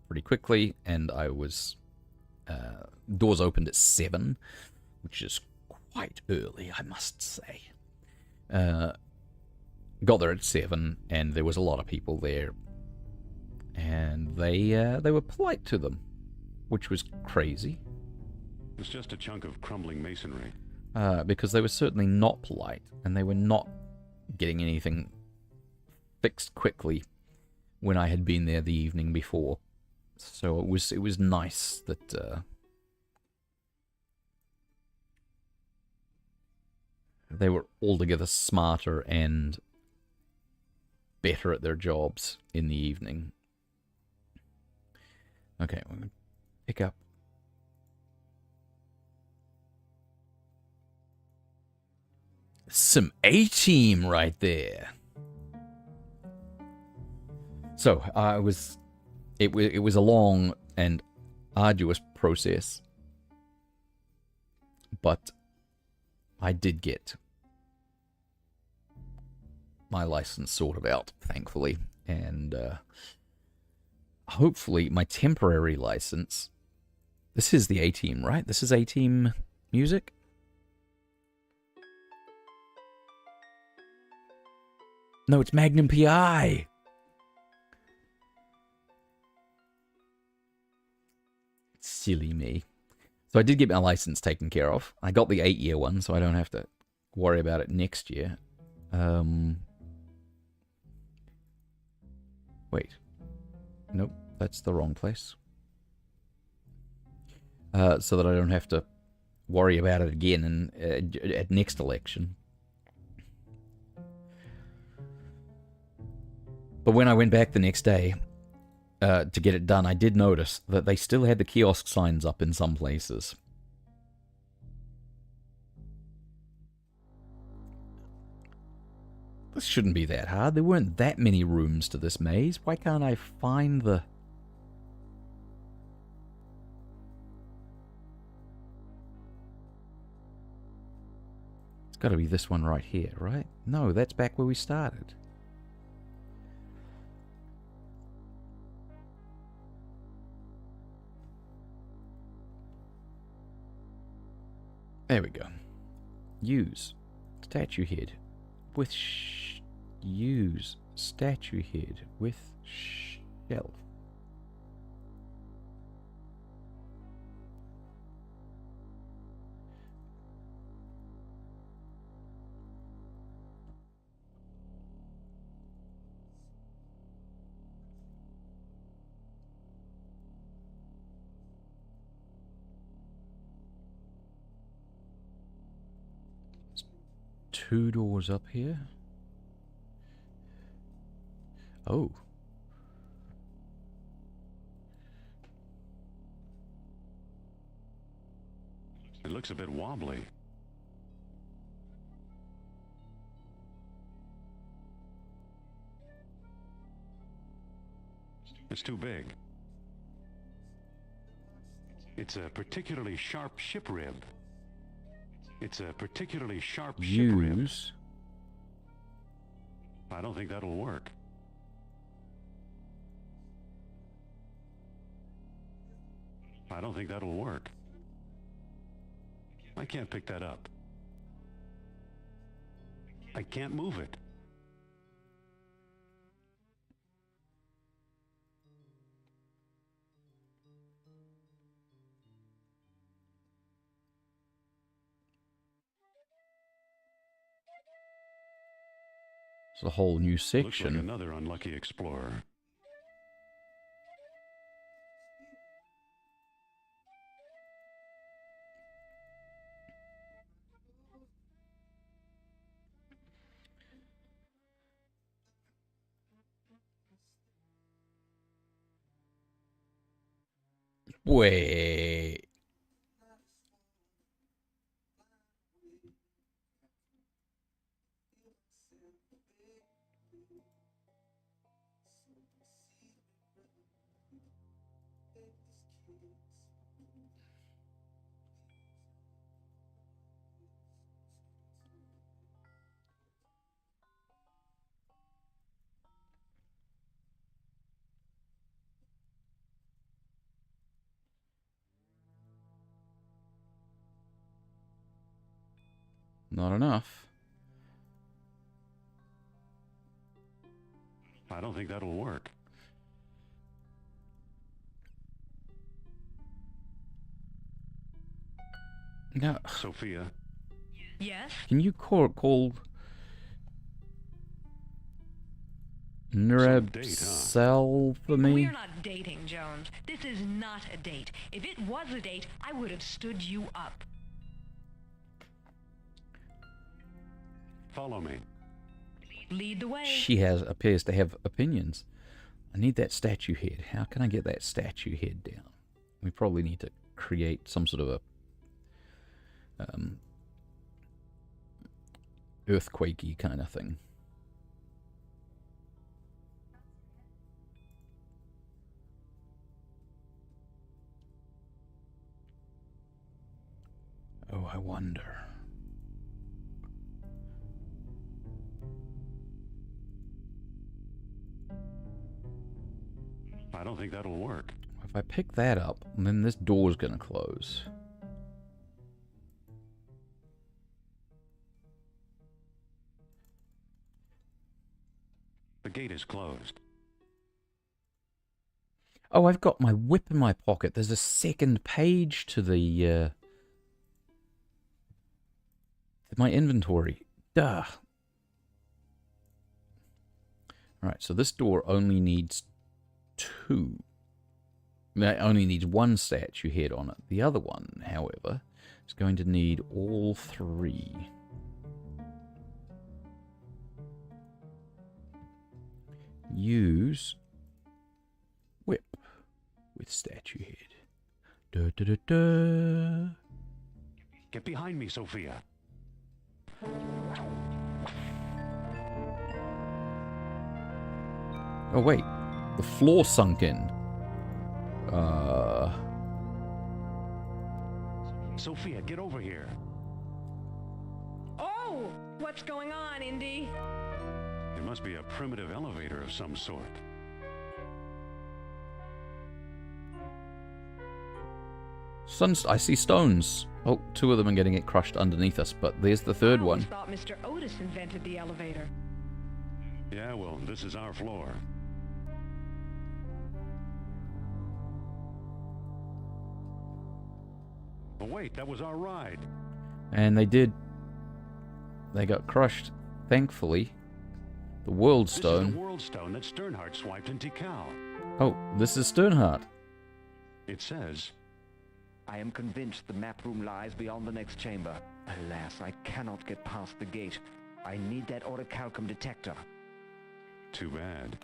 pretty quickly, and I was doors opened at 7, which is quite early, I must say. Got there at 7, and there was a lot of people there, and they were polite to them, which was crazy. It's just a chunk of crumbling masonry. Because they were certainly not polite, and they were not getting anything fixed quickly when I had been there the evening before. So it was nice that they were altogether smarter and better at their jobs in the evening. Okay, we're going to pick up some A-Team right there. So, it was a long and arduous process, but I did get my license sorted out, thankfully, and hopefully my temporary license. This is the A-Team, right? This is A-Team music? No, it's Magnum PI. Silly me. So I did get my license taken care of. I got the 8-year one, so I don't have to worry about it next year. Wait. Nope, that's the wrong place. So that I don't have to worry about it again at next election. But when I went back the next day to get it done, I did notice that they still had the kiosk signs up in some places. This shouldn't be that hard. There weren't that many rooms to this maze. Why can't I find the... It's got to be this one right here, right? No, that's back where we started. There we go. Use statue head with use statue head with shelf. 2 doors up here. Oh. It looks a bit wobbly. It's too big. It's a particularly sharp ship rib. It's a particularly sharp ship rib. Use. I don't think that'll work. I don't think that'll work. I can't pick that up. I can't move it. It's a whole new Looks like section. another unlucky explorer. Wait. Not enough. I don't think that'll work. Now, Sophia, Yes? can you call Nurab date, huh? Cell for me? We're not dating, Jones. This is not a date. If it was a date, I would have stood you up. follow me. Lead the way. She appears to have opinions. I need that statue head. How can I get that statue head down? We probably need to create some sort of a earthquakey kind of thing. Oh, I wonder. I don't think that'll work. If I pick that up, then this door's gonna close. The gate is closed. Oh, I've got my whip in my pocket. There's a second page to the my inventory. Duh. Alright, so this door only needs 2. It only needs 1 statue head on it. The other one, however, is going to need all 3. Use whip with statue head. Da, da, da, da. Get behind me, Sophia. Oh wait, the floor sunk in. Sophia, get over here. Oh! What's going on, Indy? It must be a primitive elevator of some sort. I see stones. Oh, 2 of them are getting it crushed underneath us, but there's the third I one. always thought Mr. Otis invented the elevator. Yeah, well, this is our floor. Oh, wait, that was our ride. And they got crushed, thankfully. The World This is Stone. the world stone that Sternhardt swiped in Tikal. Oh, this is Sternhardt. It says, I am convinced the map room lies beyond the next chamber. Alas, I cannot get past the gate. I need that orichalcum detector. Too bad.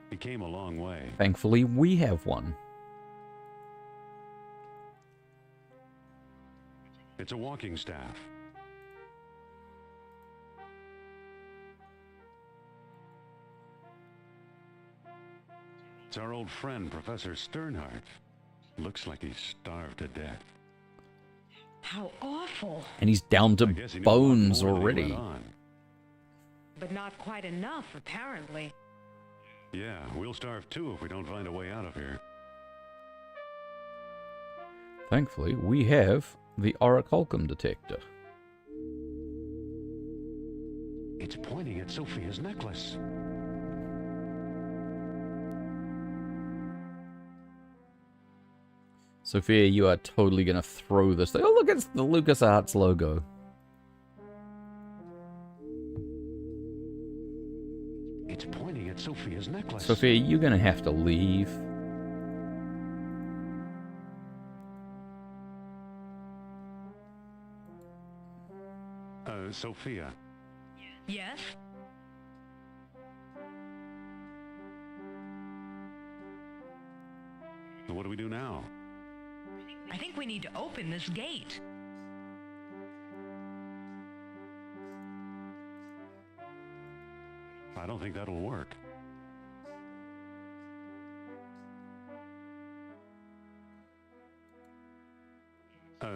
He came a long way. Thankfully, we have one. It's a walking staff. It's our old friend, Professor Sternhardt. Looks like he's starved to death. How awful. And he's down to I guess he knew a lot bones more than he already. let on. But not quite enough, apparently. Yeah, we'll starve too if we don't find a way out of here. Thankfully, we have the orichalcum detector. It's pointing at Sophia's necklace. Sophia, you are totally going to throw this thing. Oh, look, it's the LucasArts logo. It's pointing at Sophia's necklace. Sophia, you're going to have to leave. Sophia. Yes? What do we do now? I think we need to open this gate. I don't think that'll work.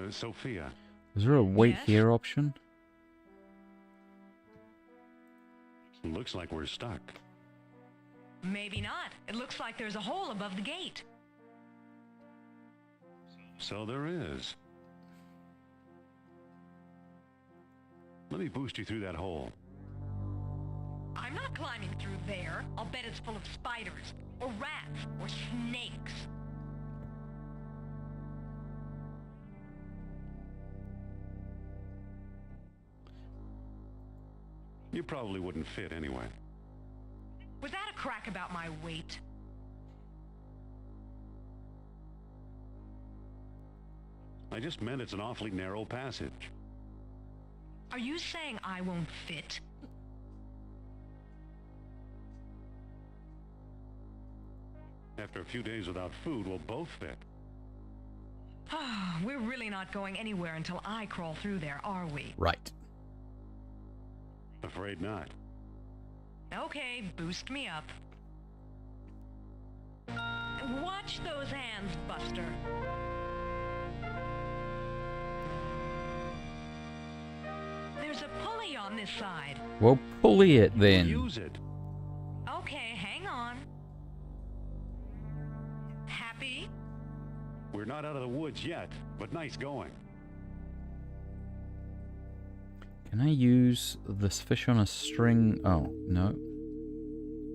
Sophia. Is there a wait Yes? here option? Looks like we're stuck. Maybe not. It looks like there's a hole above the gate. So there is. Let me boost you through that hole. I'm not climbing through there. I'll bet it's full of spiders, or rats, or snakes. You probably wouldn't fit anyway. Was that a crack about my weight? I just meant it's an awfully narrow passage. Are you saying I won't fit? After a few days without food, we'll both fit. We're really not going anywhere until I crawl through there, are we? Right. Afraid not. Okay, boost me up. Watch those hands, Buster. There's a pulley on this side. Well, pulley it then. Use it. Okay, hang on. Happy? We're not out of the woods yet, but nice going. Can I use this fish on a string? Oh, no.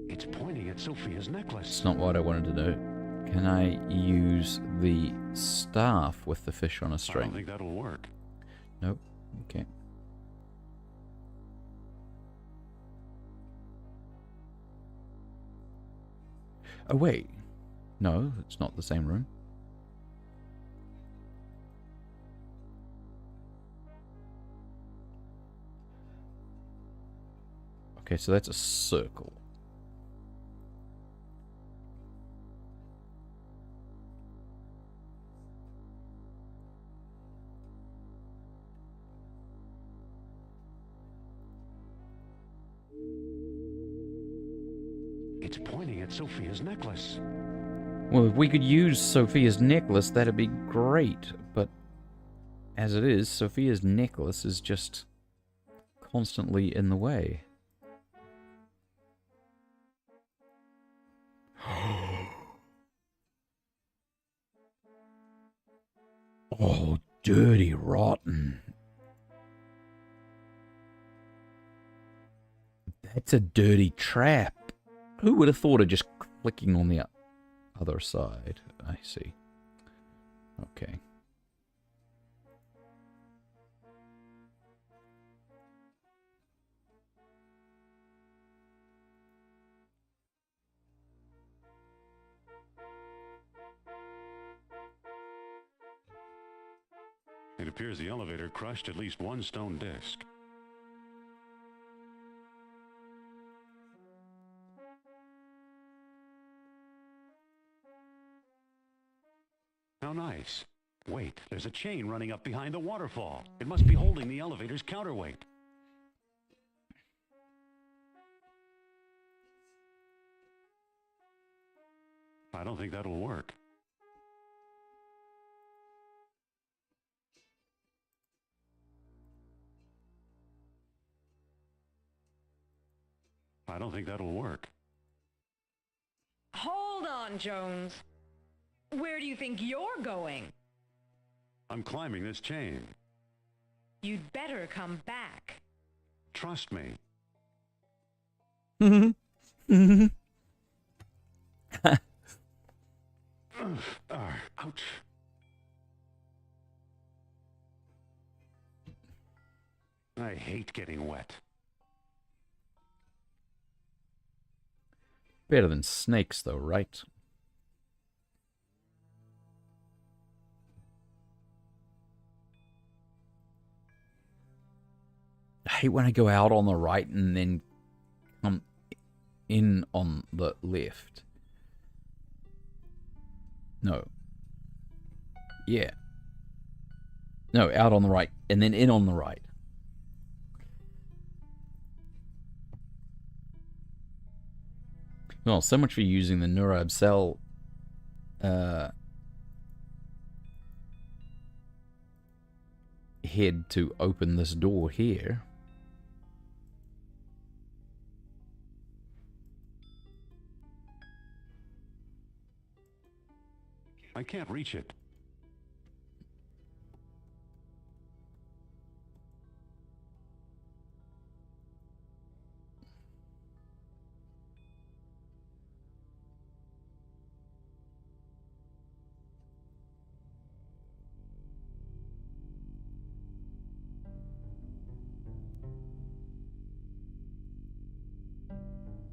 It's pointing at Sophia's necklace. It's not what I wanted to do. Can I use the staff with the fish on a I string? don't think that'll work. Nope. Okay. Oh, wait. No, it's not the same room. Okay, so that's a circle. It's pointing at Sophia's necklace. Well, if we could use Sophia's necklace, that'd be great. But as it is, Sophia's necklace is just constantly in the way. Oh, dirty rotten. That's a dirty trap. Who would have thought of just clicking on the other side? I see. Okay. It appears the elevator crushed at least one stone disc. How nice. Wait, there's a chain running up behind the waterfall. It must be holding the elevator's counterweight. I don't think that'll work. I don't think that'll work. Hold on, Jones. Where do you think you're going? I'm climbing this chain. You'd better come back. Trust me. Ouch. I hate getting wet. Better than snakes, though, right? I hate when I go out on the right and then come in on the left. No. Yeah. No, out on the right and then in on the right. Well, so much for using the Neurab cell head to open this door here. I can't reach it.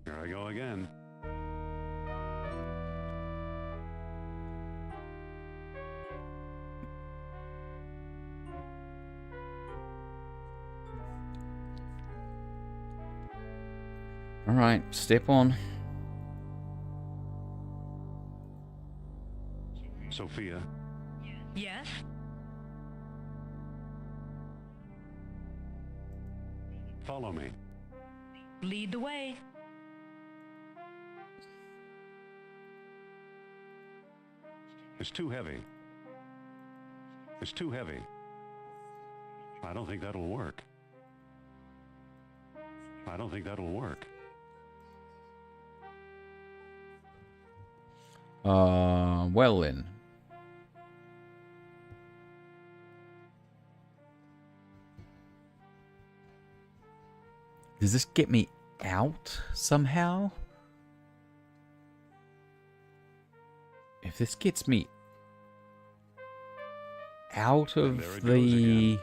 Here I go again. All right, step on. Sophia, Yes? follow me. Lead the way. It's too heavy. It's too heavy. I don't think that'll work. I don't think that'll work. Well then. Does this get me out somehow? If this gets me out of There it goes the... again.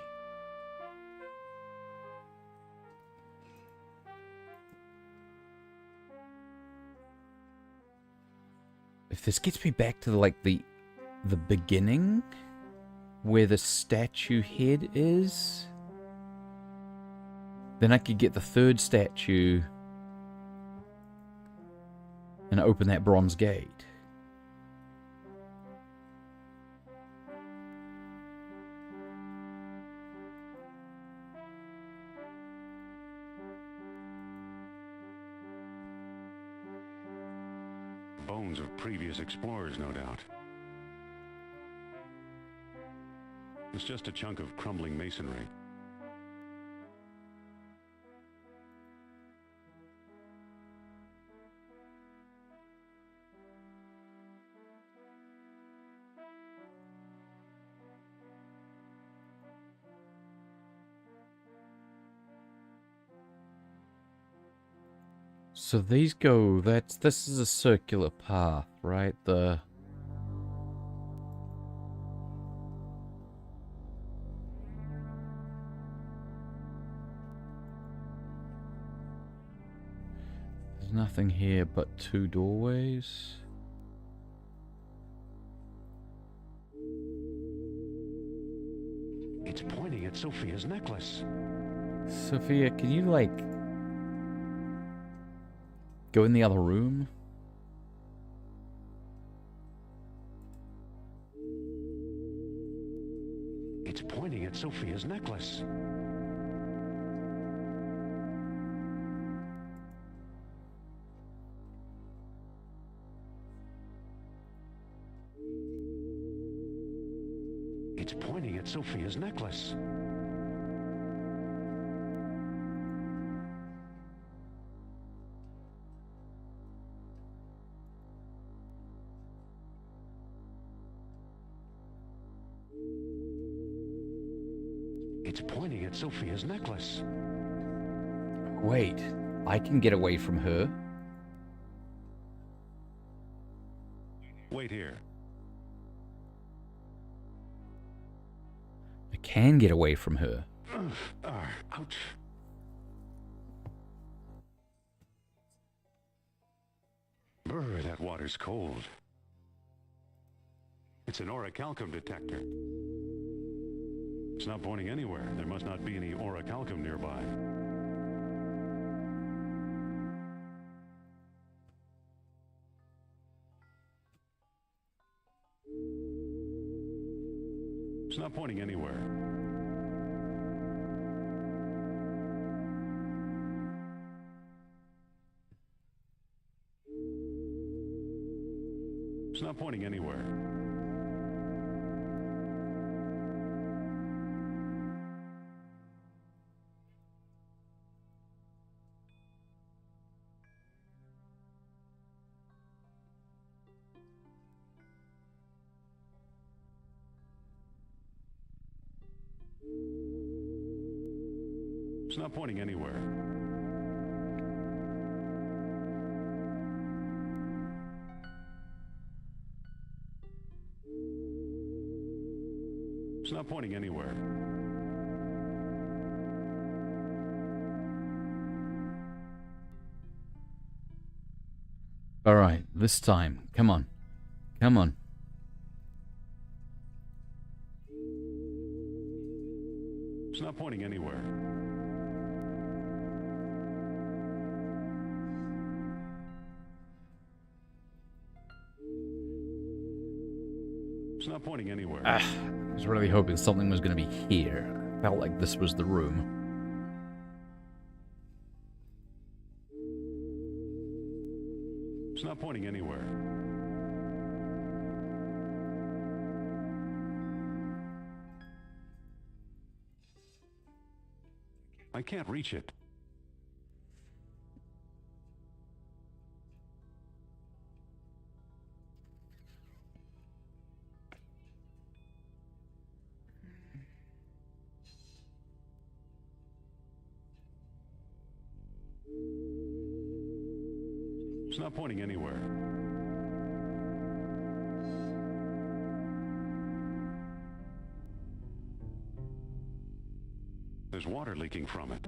If this gets me back to like the beginning where the statue head is, then I could get the third statue and open that bronze gate. Bones of previous explorers, no doubt. It's just a chunk of crumbling masonry. So these go, this is a circular path, right? There's nothing here but two doorways. It's pointing at Sophia's necklace. Sophia, can you, like, go in the other room? It's pointing at Sophia's necklace. It's pointing at Sophia's necklace. It's pointing at Sophia's necklace. Wait, I can get away from her. Wait here. I can get away from her. Ouch. Brr, that water's cold. It's an orichalcum detector. It's not pointing anywhere. There must not be any orichalcum nearby. It's not pointing anywhere. It's not pointing anywhere. It's not pointing anywhere. It's not pointing anywhere. All right, this time. Come on. Come on. It's not pointing anywhere. It's not pointing anywhere. I was really hoping something was going to be here. Felt like this was the room. It's not pointing anywhere. I can't reach it. It's not pointing anywhere. There's water leaking from it.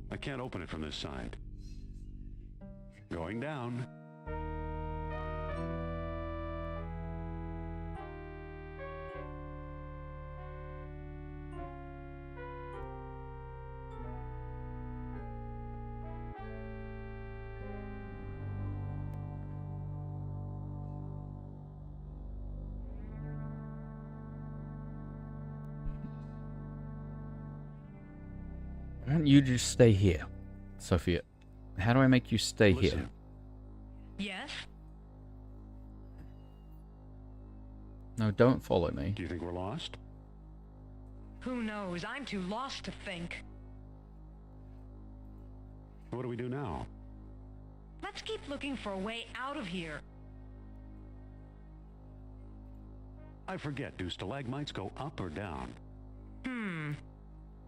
I can't open it from this side. Going down. Why don't you just stay here, Sophia? How do I make you stay here? Listen. Yes? No, don't follow me. Do you think we're lost? Who knows? I'm too lost to think. What do we do now? Let's keep looking for a way out of here. I forget, do stalagmites go up or down?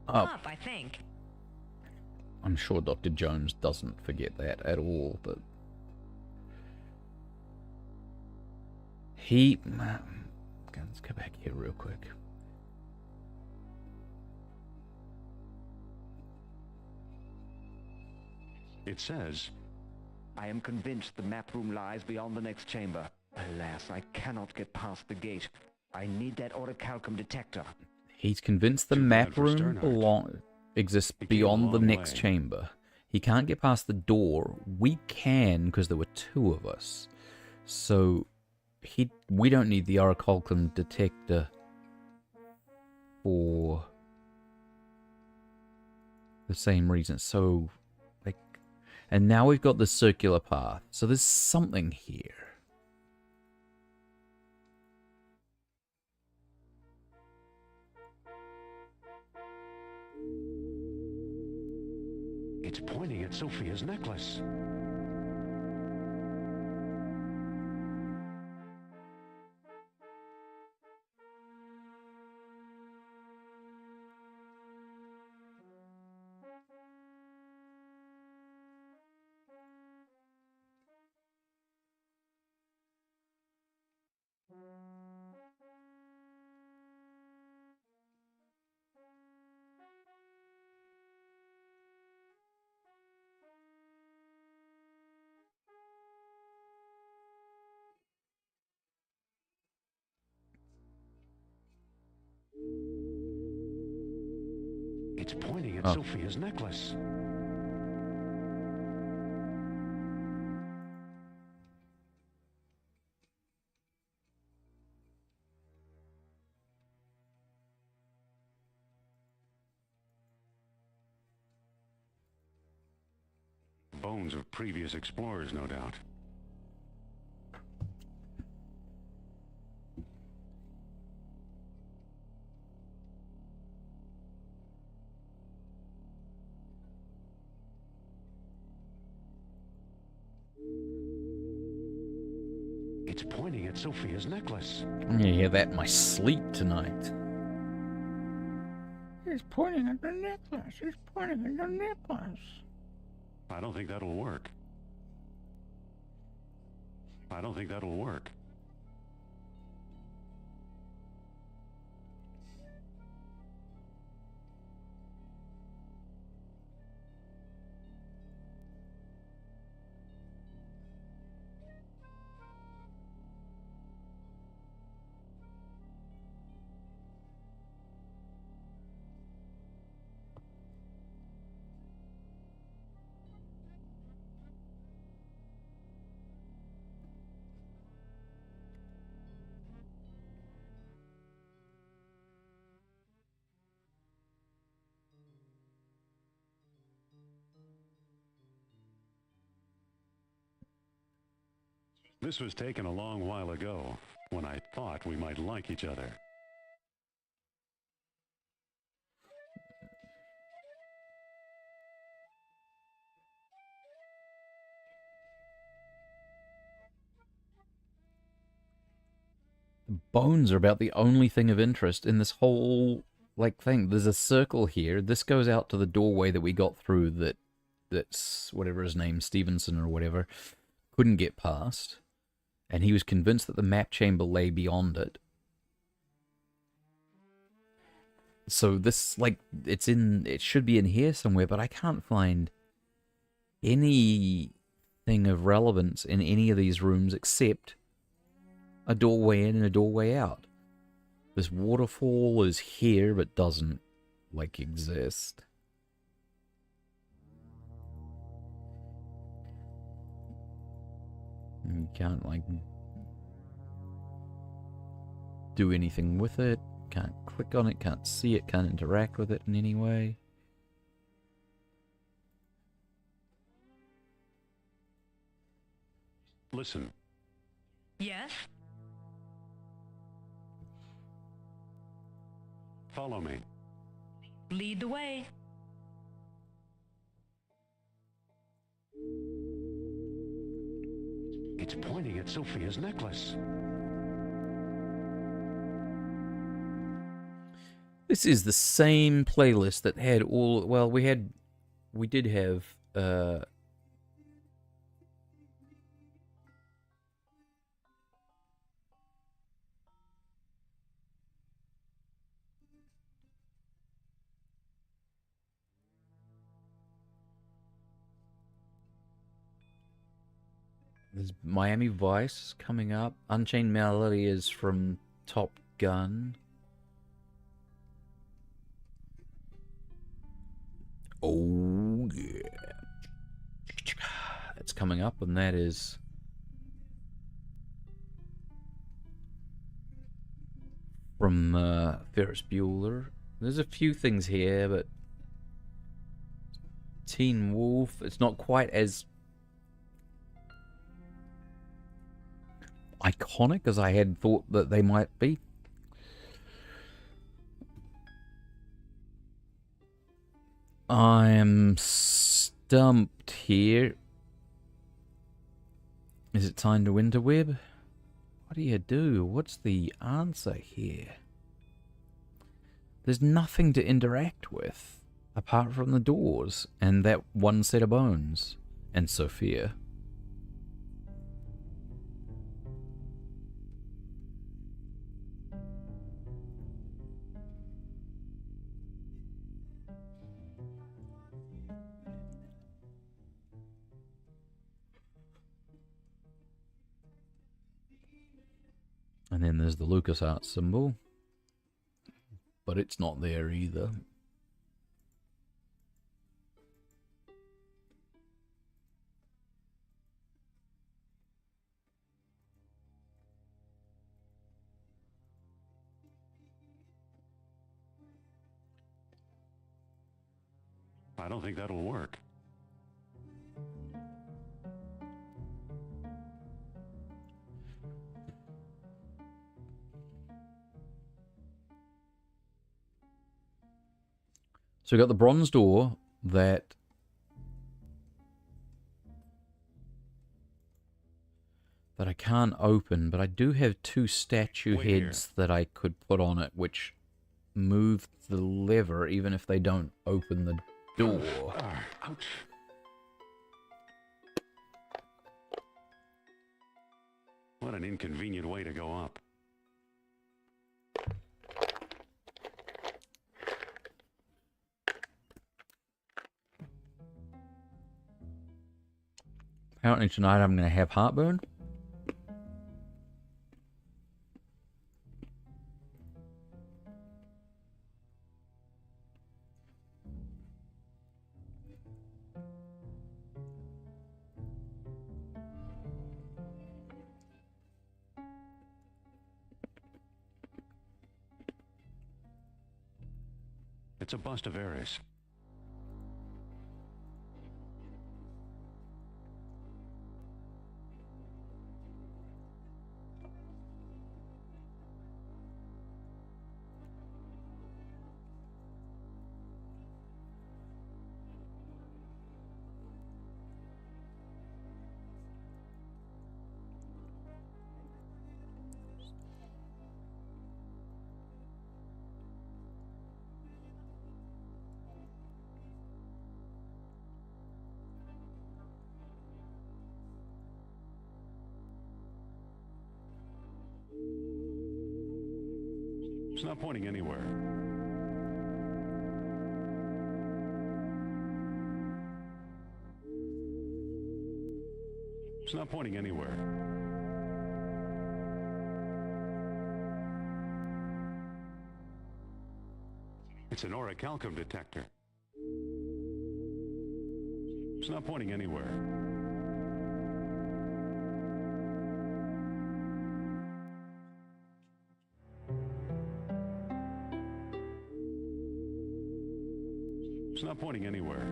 Up, I think. I'm sure Dr. Jones doesn't forget that at all, but... Let's go back here real quick. It says, I am convinced the map room lies beyond the next chamber. Alas, I cannot get past the gate. I need that orichalcum detector. He's convinced the Too map bad for room exists He came a beyond the long next way. chamber. He can't get past the door. We can, because there were two of us. So we don't need the orichalcum detector for the same reason. So, like, and now we've got the circular path. So there's something here. It's pointing at Sophia's necklace. It's pointing at Oh. Sophia's necklace. Bones of previous explorers, no doubt. It's pointing at Sophia's necklace. I'm gonna hear that in my sleep tonight. He's pointing at the necklace. He's pointing at the necklace. I don't think that'll work. I don't think that'll work. This was taken a long while ago, when I thought we might like each other. Bones are about the only thing of interest in this whole thing. There's a circle here. This goes out to the doorway that we got through that's whatever his name, Stevenson or whatever, couldn't get past. And he was convinced that the map chamber lay beyond it. So this, it should be in here somewhere, but I can't find anything of relevance in any of these rooms except a doorway in and a doorway out. This waterfall is here, but doesn't, exist. You can't, do anything with it. Can't click on it, can't see it, can't interact with it in any way. Listen, Yes? follow me. Lead the way. It's pointing at Sophia's necklace. This is the same playlist that had all, well, we did have, there's Miami Vice coming up. Unchained Melody is from Top Gun. Oh, yeah. It's coming up, and that is... from Ferris Bueller. There's a few things here, but... Teen Wolf, it's not quite as... iconic as I had thought that they might be. I am stumped here. Is it time to interweb? What do you do? What's the answer here? There's nothing to interact with apart from the doors and that one set of bones and Sophia. And then there's the LucasArts symbol. But it's not there either. I don't think that'll work. So we got the bronze door that I can't open, but I do have two statue Wait here. heads that I could put on it, which move the lever even if they don't open the door. Ouch. What an inconvenient way to go up. Apparently tonight I'm going to have heartburn. It's a bust of Eris. It's not pointing anywhere. It's not pointing anywhere. It's an orichalcum detector. It's not pointing anywhere. It's not pointing anywhere.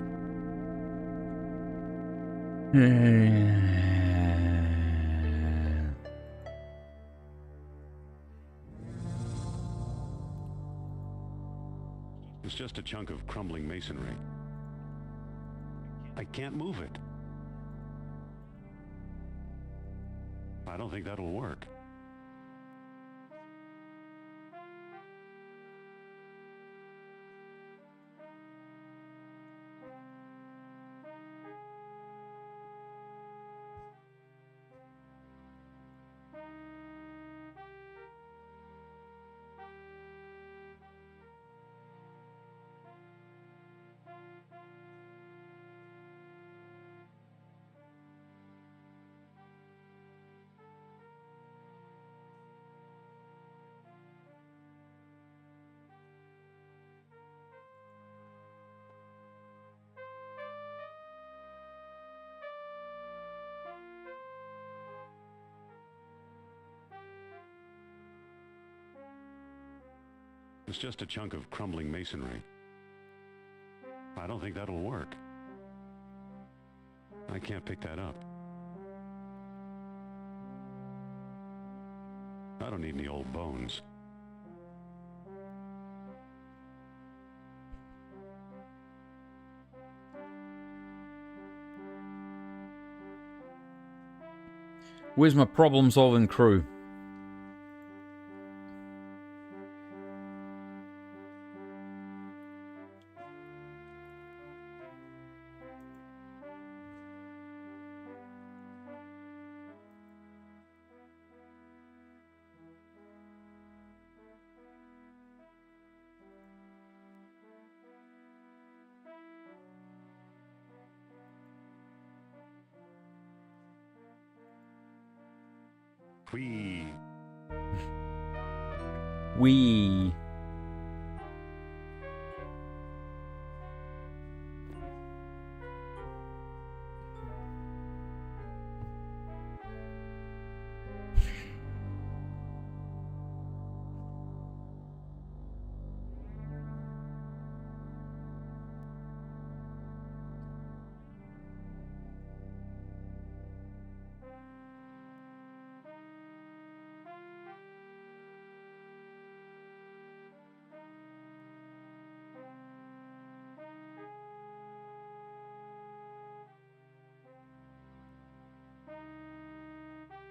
It's just a chunk of crumbling masonry. I can't move it. I don't think that'll work. It's just a chunk of crumbling masonry. I don't think that'll work. I can't pick that up. I don't need any old bones. Where's my problem-solving crew? Whee! We.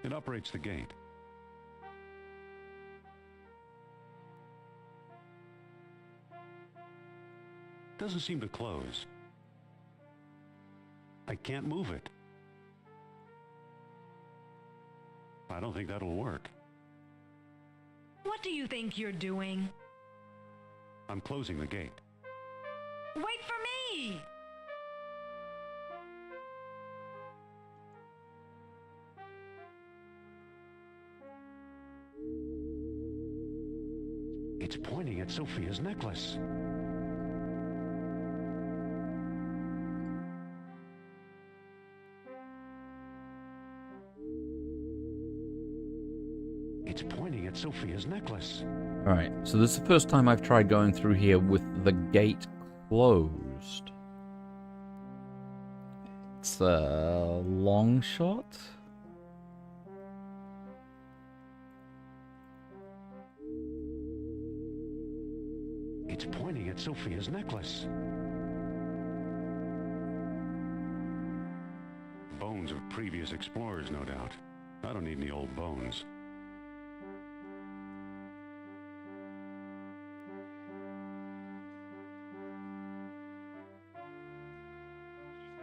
It operates the gate. Doesn't seem to close. I can't move it. I don't think that'll work. What do you think you're doing? I'm closing the gate. Wait for me! It's pointing at Sophia's necklace. It's pointing at Sophia's necklace. Alright, so this is the first time I've tried going through here with the gate closed. It's a long shot. It's pointing at Sophia's necklace. Bones of previous explorers, no doubt. I don't need any old bones.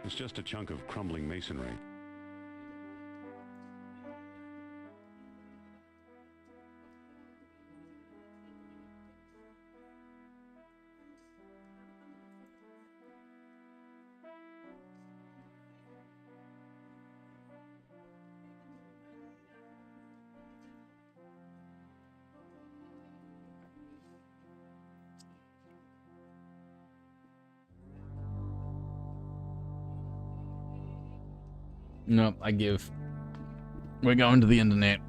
It's just a chunk of crumbling masonry. Nope, I give. We're going to the internet.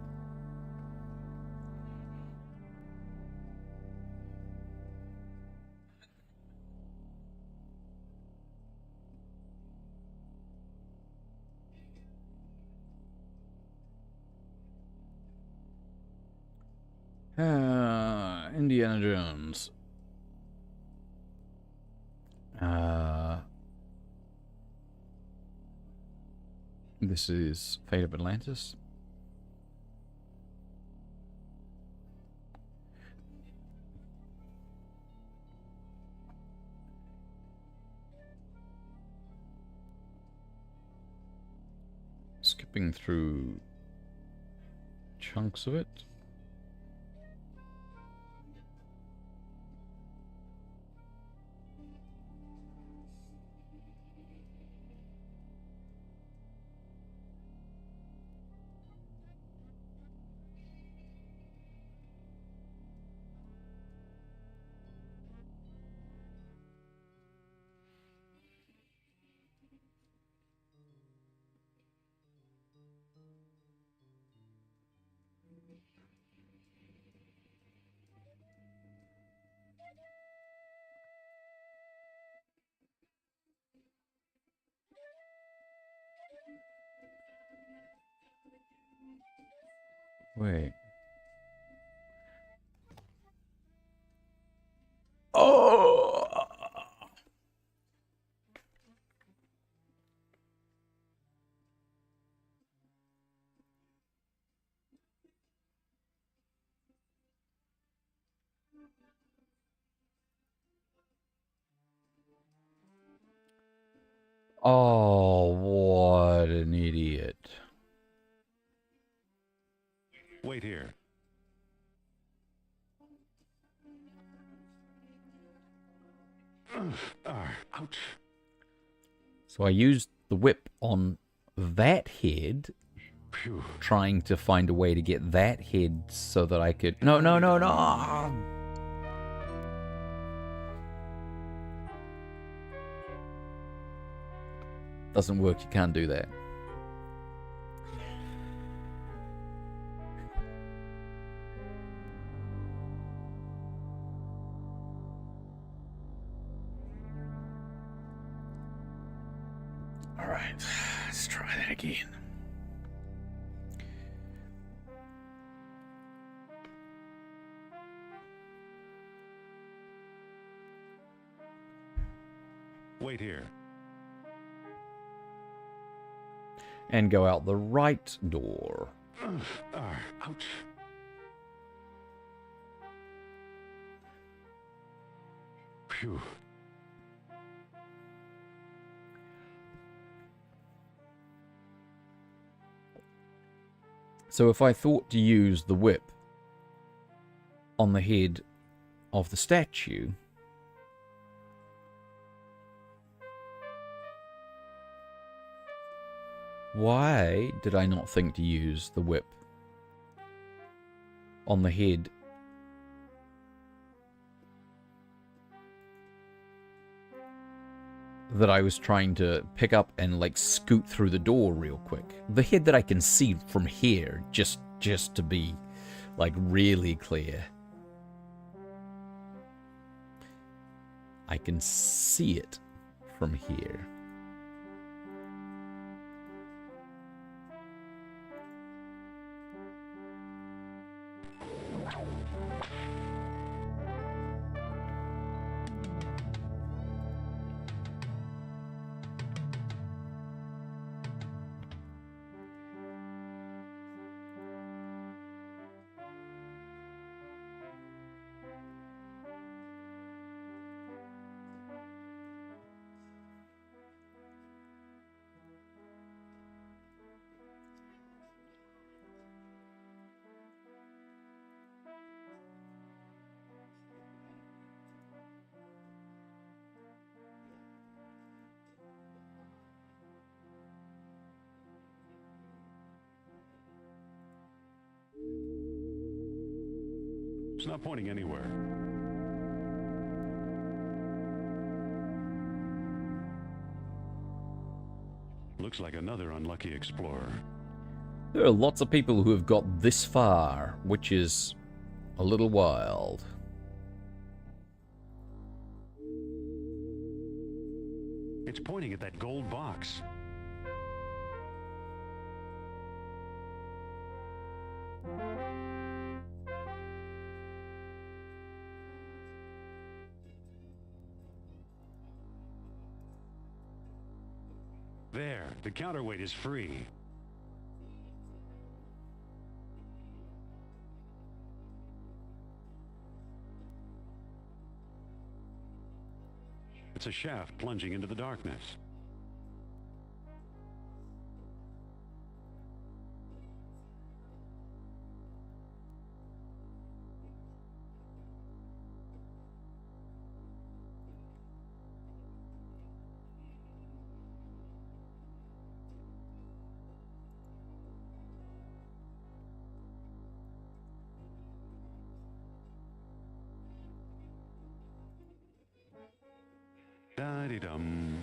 Indiana Jones. This is Fate of Atlantis. Skipping through chunks of it. Wait. Oh! Oh, what an idiot. Wait here. Ouch. So I used the whip on that head, Phew. trying to find a way to get that head so that I could... No, no, no, no! Doesn't work, you can't do that. Alright, let's try that again. Wait here. And go out the right door. Ouch. Phew. So if I thought to use the whip on the head of the statue, why did I not think to use the whip on the head that I was trying to pick up and like scoot through the door real quick? The head that I can see from here, just to be like really clear. I can see it from here. It's not pointing anywhere. Looks like another unlucky explorer. There are lots of people who have got this far, which is a little wild. It's pointing at that gold box. There, the counterweight is free. It's a shaft plunging into the darkness. Da-de-dum.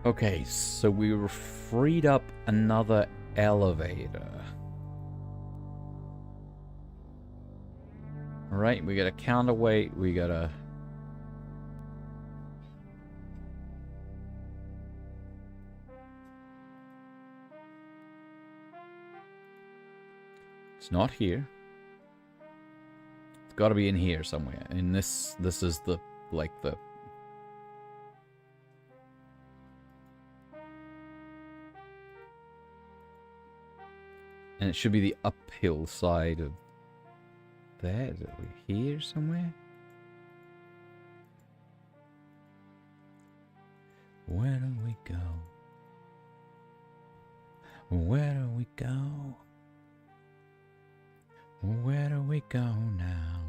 Okay, so we were freed up another elevator. Alright, we got a counterweight, we got a It's not here. It's got to be in here somewhere. And this is the, like, the... And it should be the uphill side of that. Is it here somewhere? Where do we go? Where do we go? Where do we go now?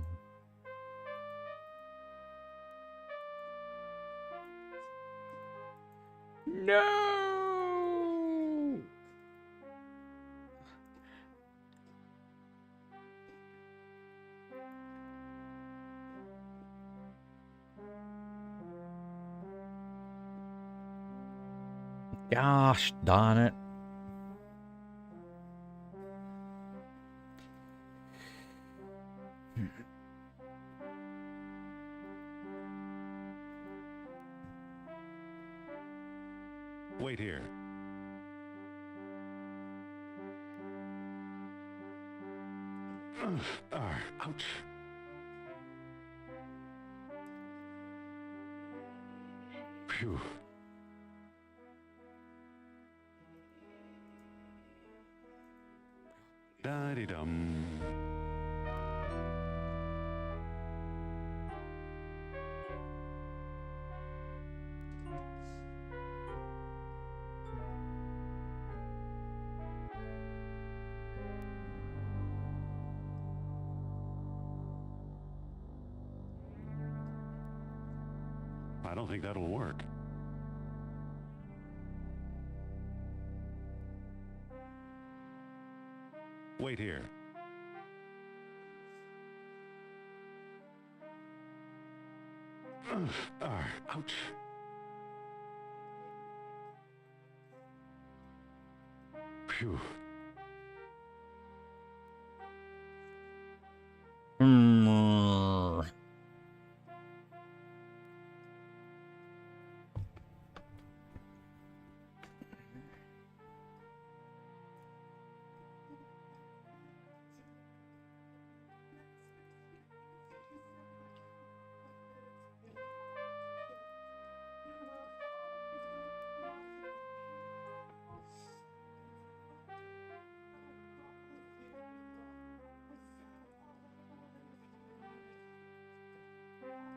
No! Gosh darn it. Wait here. Ouch. Phew. Da-de-dum. I don't think that'll work. Wait here. Ouch. Phew.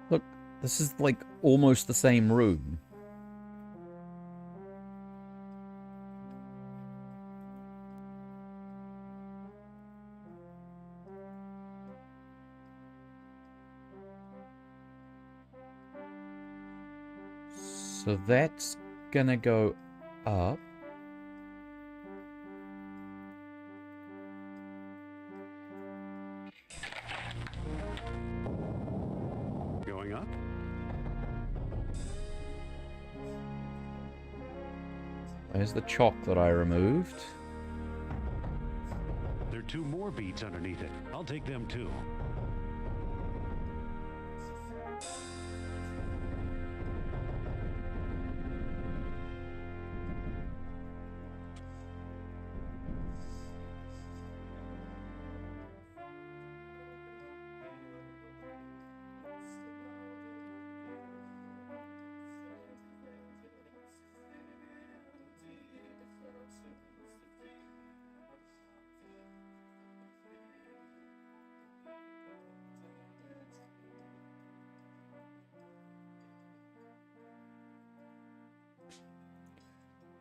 Look, this is like almost the same room. So that's gonna go up. Going up? There's the chalk that I removed. There are 2 more beads underneath it. I'll take them too.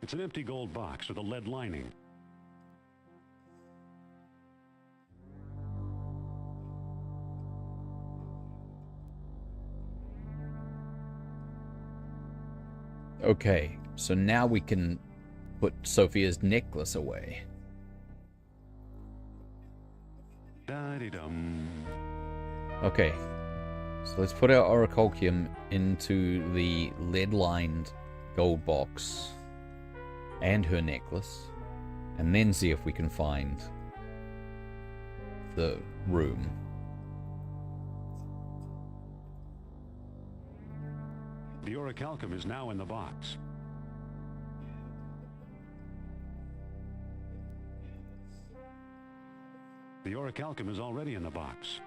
It's an empty gold box with a lead lining. Okay, so now we can put Sophia's necklace away. Da-de-dum. Okay, so let's put our orichalcum into the lead-lined gold box and her necklace, and then see if we can find the room. The orichalcum is now in the box. The orichalcum is already in the box.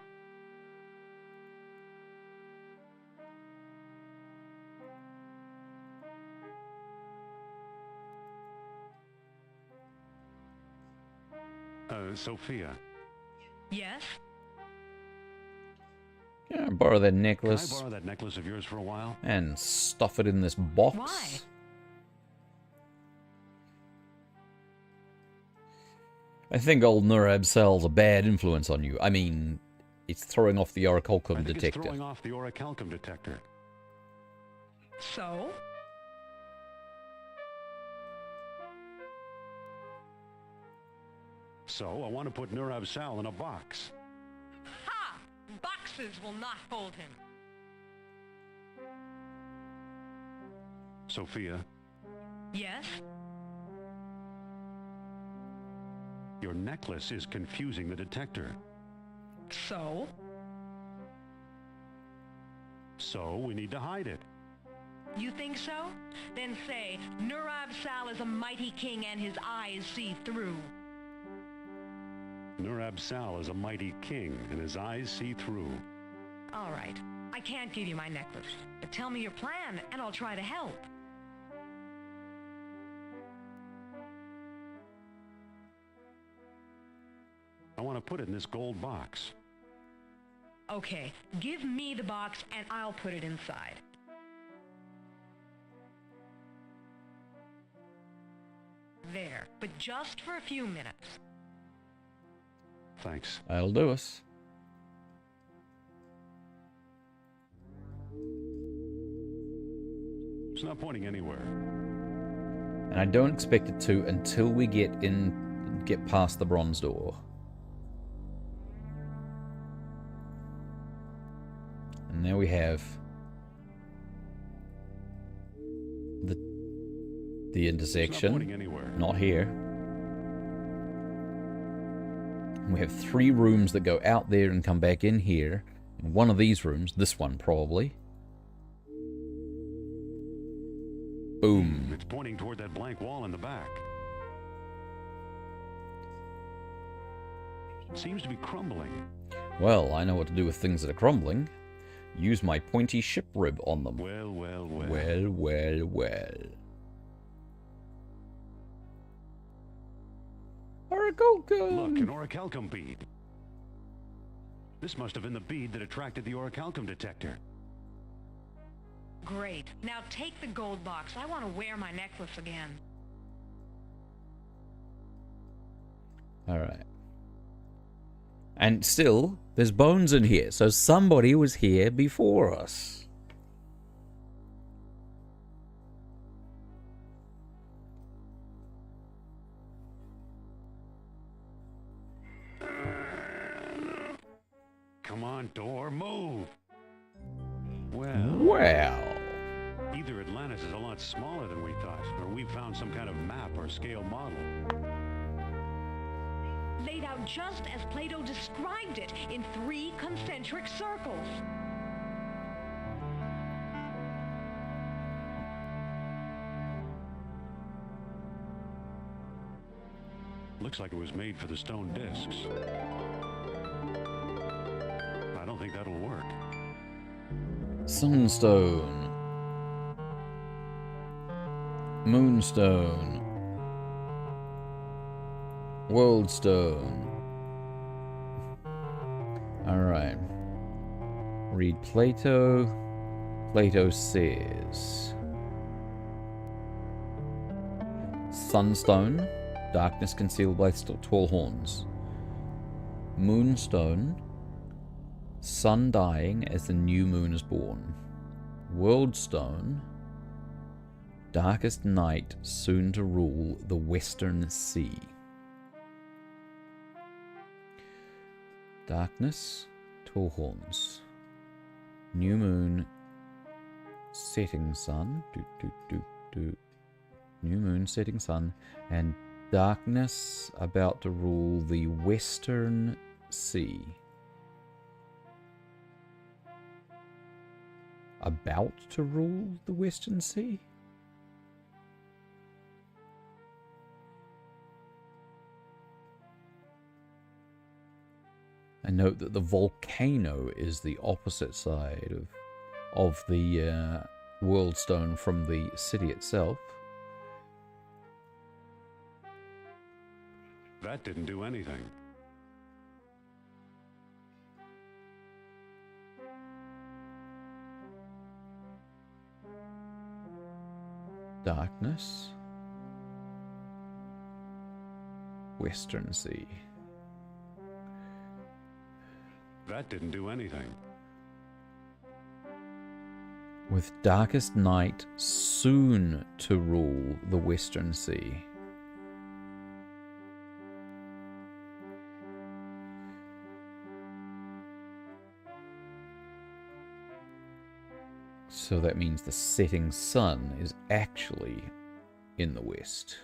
Sophia, Yes? Can I borrow that can I necklace borrow that necklace of yours for a while? and stuff it in this box? Why? I think old Nurab Sal's a bad influence on you. I mean, it's throwing off the I orichalcum think detector. it's throwing off the orichalcum detector. So? So I want to put Nurab Sal in a box. Ha! Boxes will not hold him. Sophia, Yes? your necklace is confusing the detector. So? So we need to hide it. You think so? Then say, Nurab Sal is a mighty king and his eyes see through. Nurab Sal is a mighty king, and his eyes see through. All right. I can't give you my necklace. But tell me your plan, and I'll try to help. I want to put it in this gold box. Okay, give me the box, and I'll put it inside. There, but just for a few minutes. Thanks. That'll do us. It's not pointing anywhere. And I don't expect it to until we get past the bronze door. And now we have the It's not intersection. pointing anywhere. Not here. We have 3 rooms that go out there and come back in here. In one of these rooms, this one probably. Boom. It's pointing toward that blank wall in the back. It seems to be crumbling. Well, I know what to do with things that are crumbling. Use my pointy ship rib on them. Well, well, well. Well, well, well. Look, an orichalcum bead. This must have been the bead that attracted the orichalcum detector. Great. Now take the gold box. I want to wear my necklace again. Alright. And still, there's bones in here, so somebody was here before us. Come on, door, move! Well, Well. either Atlantis is a lot smaller than we thought, or we found some kind of map or scale model. Laid out just as Plato described it, in 3 concentric circles. Looks like it was made for the stone discs. I don't think that'll work. Sunstone. Moonstone. Worldstone. Alright. Read Plato. Plato says Sunstone. Darkness concealed by tall horns. Moonstone. Sun dying as the new moon is born. Worldstone. Darkest night soon to rule the western sea. Darkness, tall horns. New moon, setting sun. New moon, setting sun. And darkness about to rule the western sea. About to rule the western sea? And note that the volcano is the opposite side of the world stone from the city itself. That didn't do anything. Darkness. Western Sea. That didn't do anything. With darkest night soon to rule the Western Sea. So that means the setting sun is actually in the west.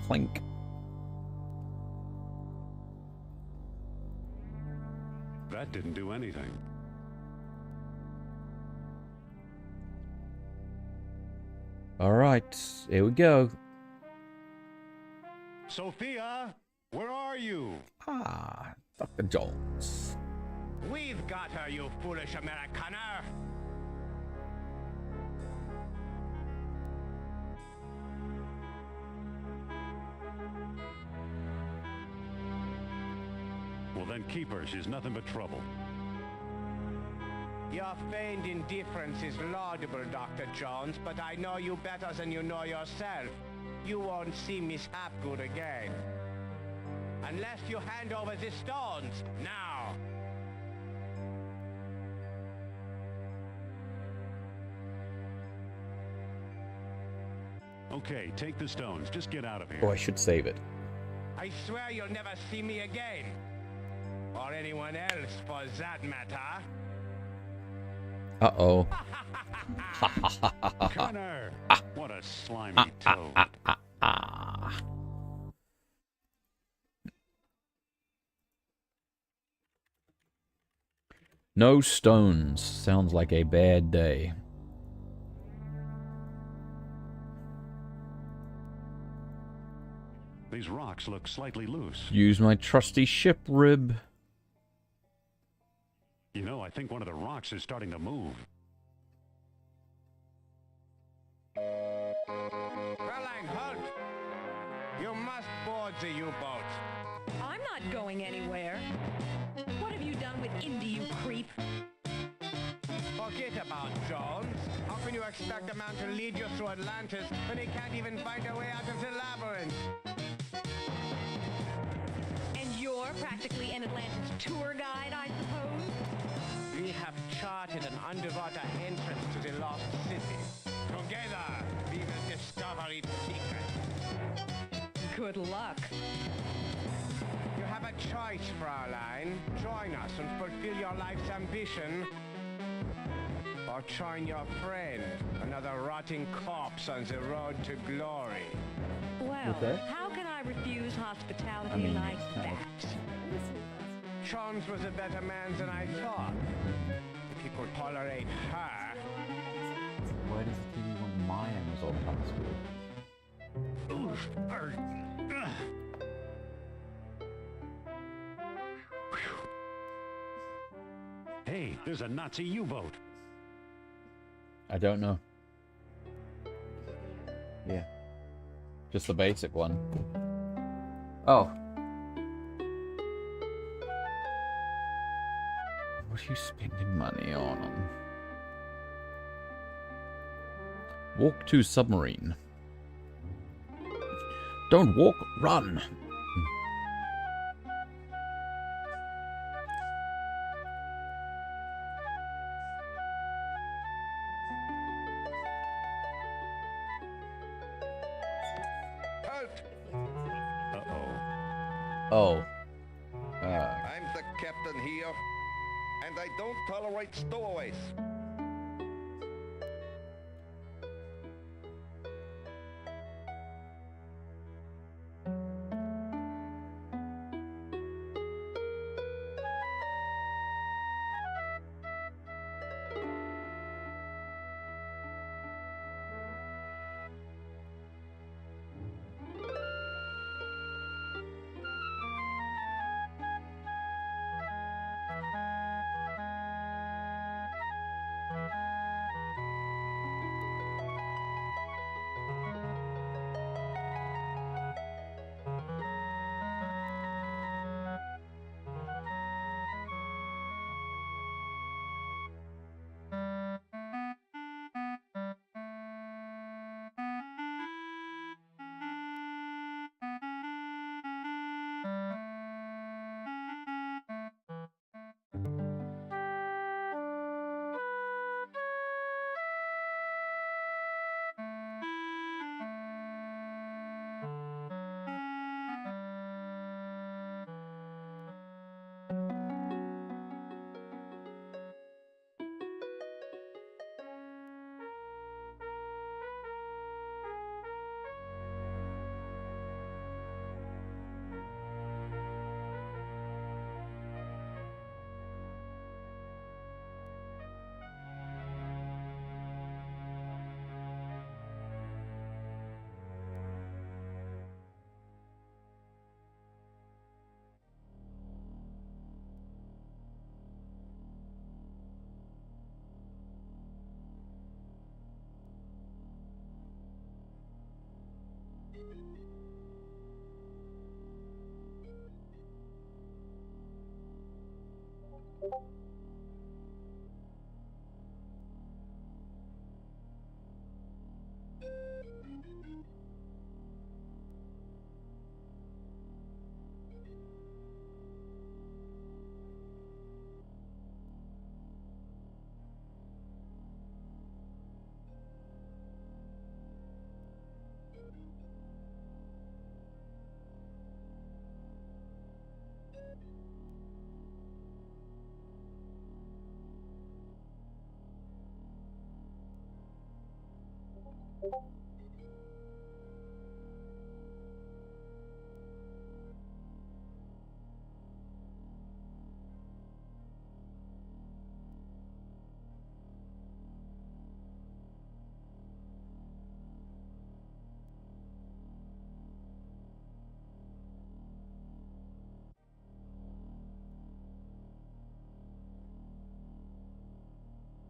Clink. That didn't do anything. All right, here we go. Sophia, where are you? Ah, Dr. Jones. We've got her, you foolish Americaner! Well, then keep her. She's nothing but trouble. Your feigned indifference is laudable, Dr. Jones, but I know you better than you know yourself. You won't see Miss Hapgood again. Unless you hand over the stones, now! Okay, take the stones. Just get out of here. Oh, I should save it. I swear you'll never see me again. Or anyone else, for that matter. Uh-oh. Connor! What a slimy toad. No stones. Sounds like a bad day. These rocks look slightly loose. Use my trusty ship rib. You know, I think one of the rocks is starting to move. Fräulein, halt! You must board the U-boat. I'm not going anywhere. What have you done with Indy, you creep? Forget about Jones. How can you expect a man to lead you through Atlantis when he can't even find a way out of the labyrinth? And you're practically an Atlantis tour guide, I suppose? We have charted an underwater entrance to the lost city. Together, we will discover its secret. Good luck. You have a choice, Fräulein. Join us and fulfill your life's ambition. Or join your friend, another rotting corpse on the road to glory. Well, Okay. how can I refuse hospitality like that? Jones was a better man than I thought. If he could tolerate her. Why does the TV want my Amazon password? Hey, there's a Nazi U-boat. I don't know. Yeah. Just the basic one. Oh. What are you spending money on? Walk to submarine. Don't walk, run! Halt! Uh-oh. Oh. I'm the captain here, and I don't tolerate stowaways.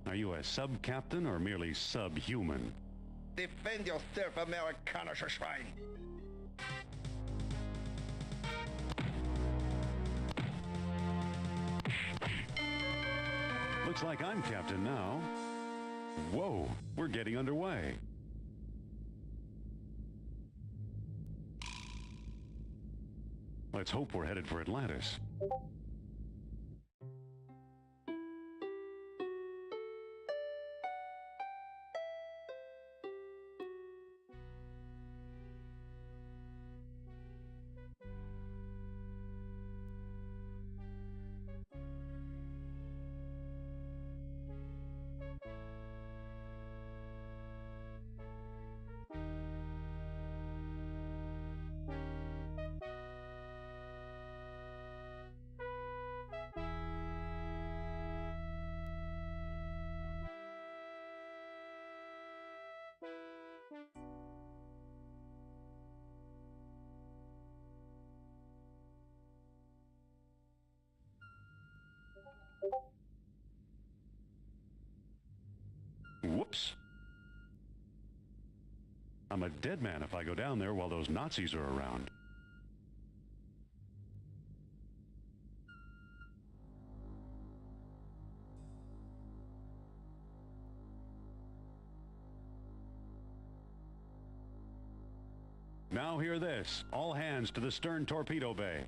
Are you a sub-captain or merely subhuman? Defend yourself, Amerikanischer Schwein! Looks like I'm captain now. Whoa, we're getting underway. Let's hope we're headed for Atlantis. Whoops. I'm a dead man if I go down there while those Nazis are around. Now hear this. All hands to the stern torpedo bay.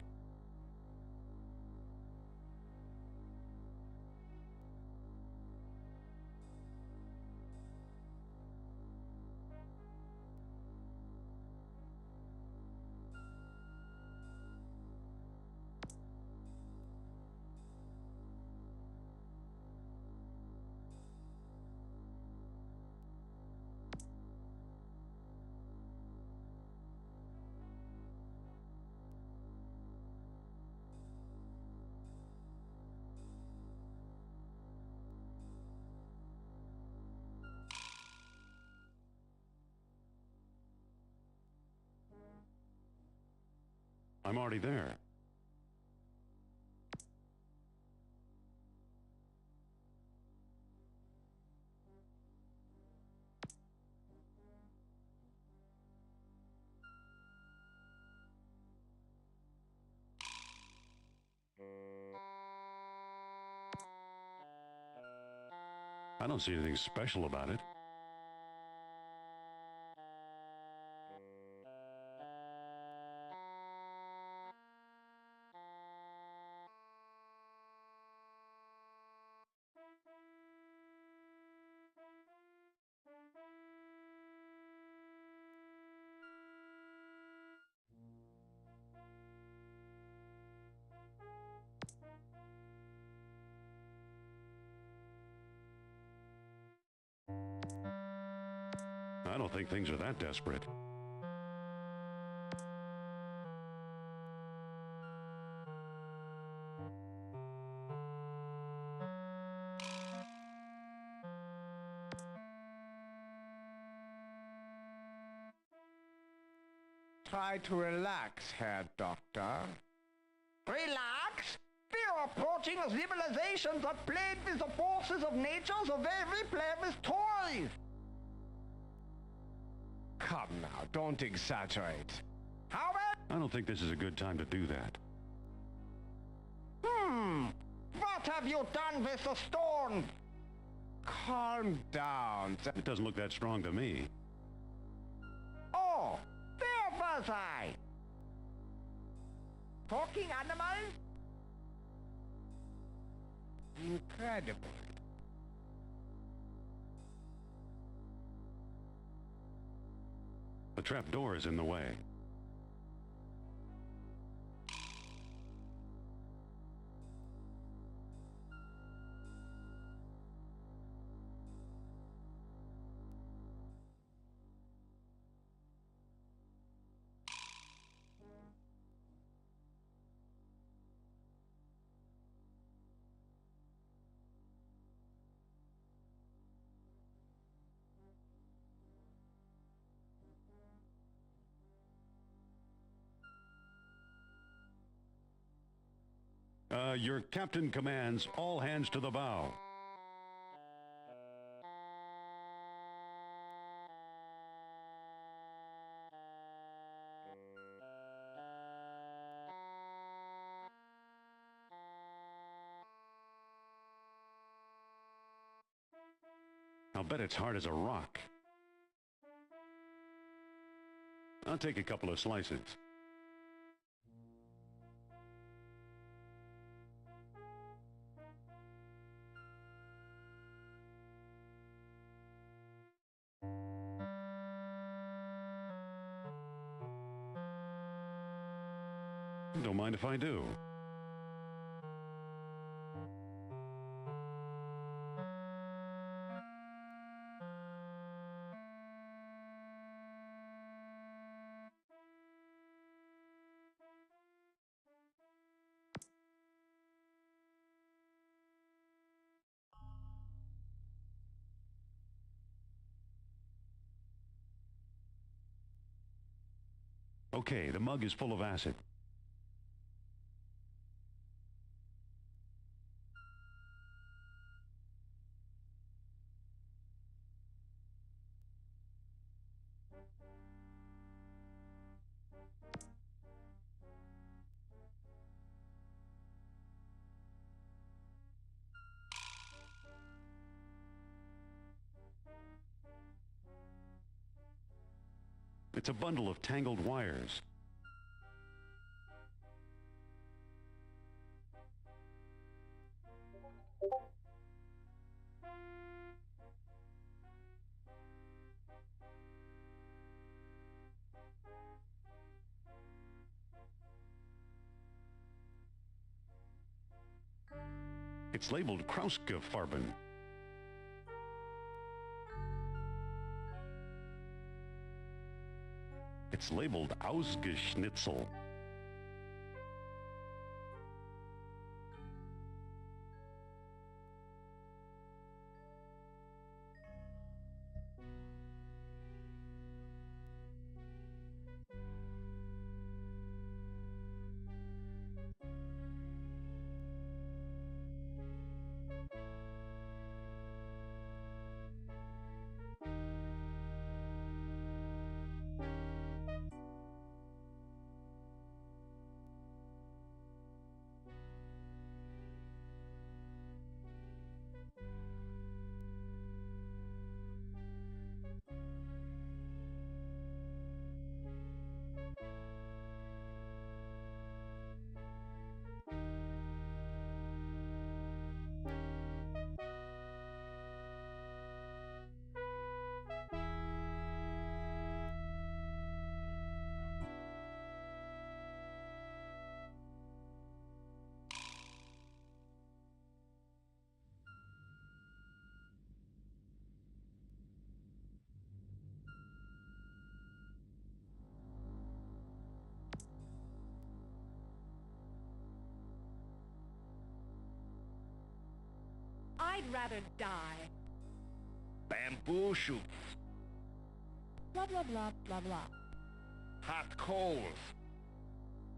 I'm already there. I don't see anything special about it. I don't think things are that desperate. Try to relax, Herr Doctor. Relax? We are approaching a civilization that played with the forces of nature the way we play with toys. Come now, don't exaggerate. How about... I don't think this is a good time to do that. What have you done with the stone? Calm down. It doesn't look that strong to me. Oh, where was I? Talking animals? Incredible. The trap door is in the way. Your captain commands all hands to the bow. I'll bet it's hard as a rock. I'll take a couple of slices. Don't mind if I do. Okay, the mug is full of acid. It's a bundle of tangled wires. It's labeled Krauske-Farben. It's labeled Ausgeschnitzel. I'd rather die. Bamboo shoots. Blah, blah, blah, blah, blah. Hot coals.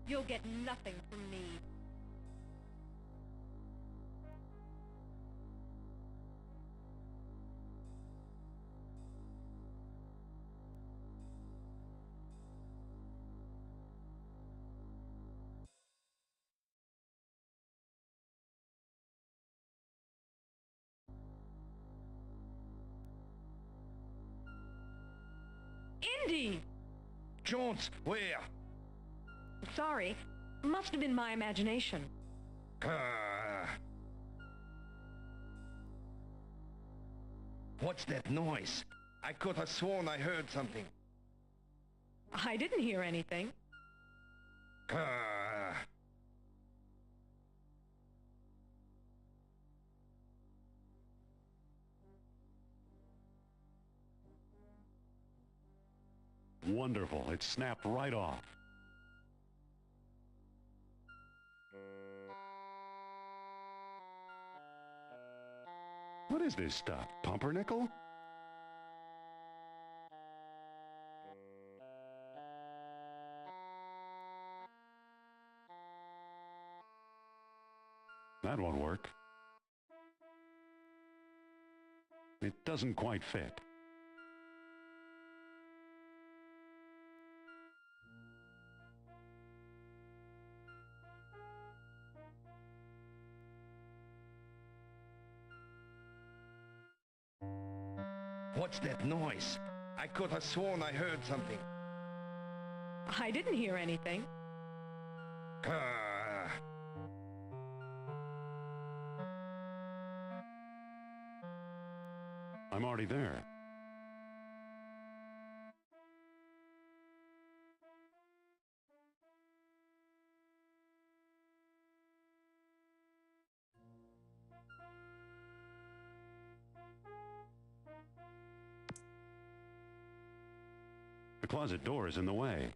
You'll get nothing from me. Indy! Jones, where? Sorry. Must have been my imagination. What's that noise? I could have sworn I heard something. I didn't hear anything. Wonderful. It snapped right off. What is this stuff? Pumpernickel? That won't work. It doesn't quite fit. What's that noise? I could have sworn I heard something. I didn't hear anything. Ah. I'm already there. The closet door is in the way.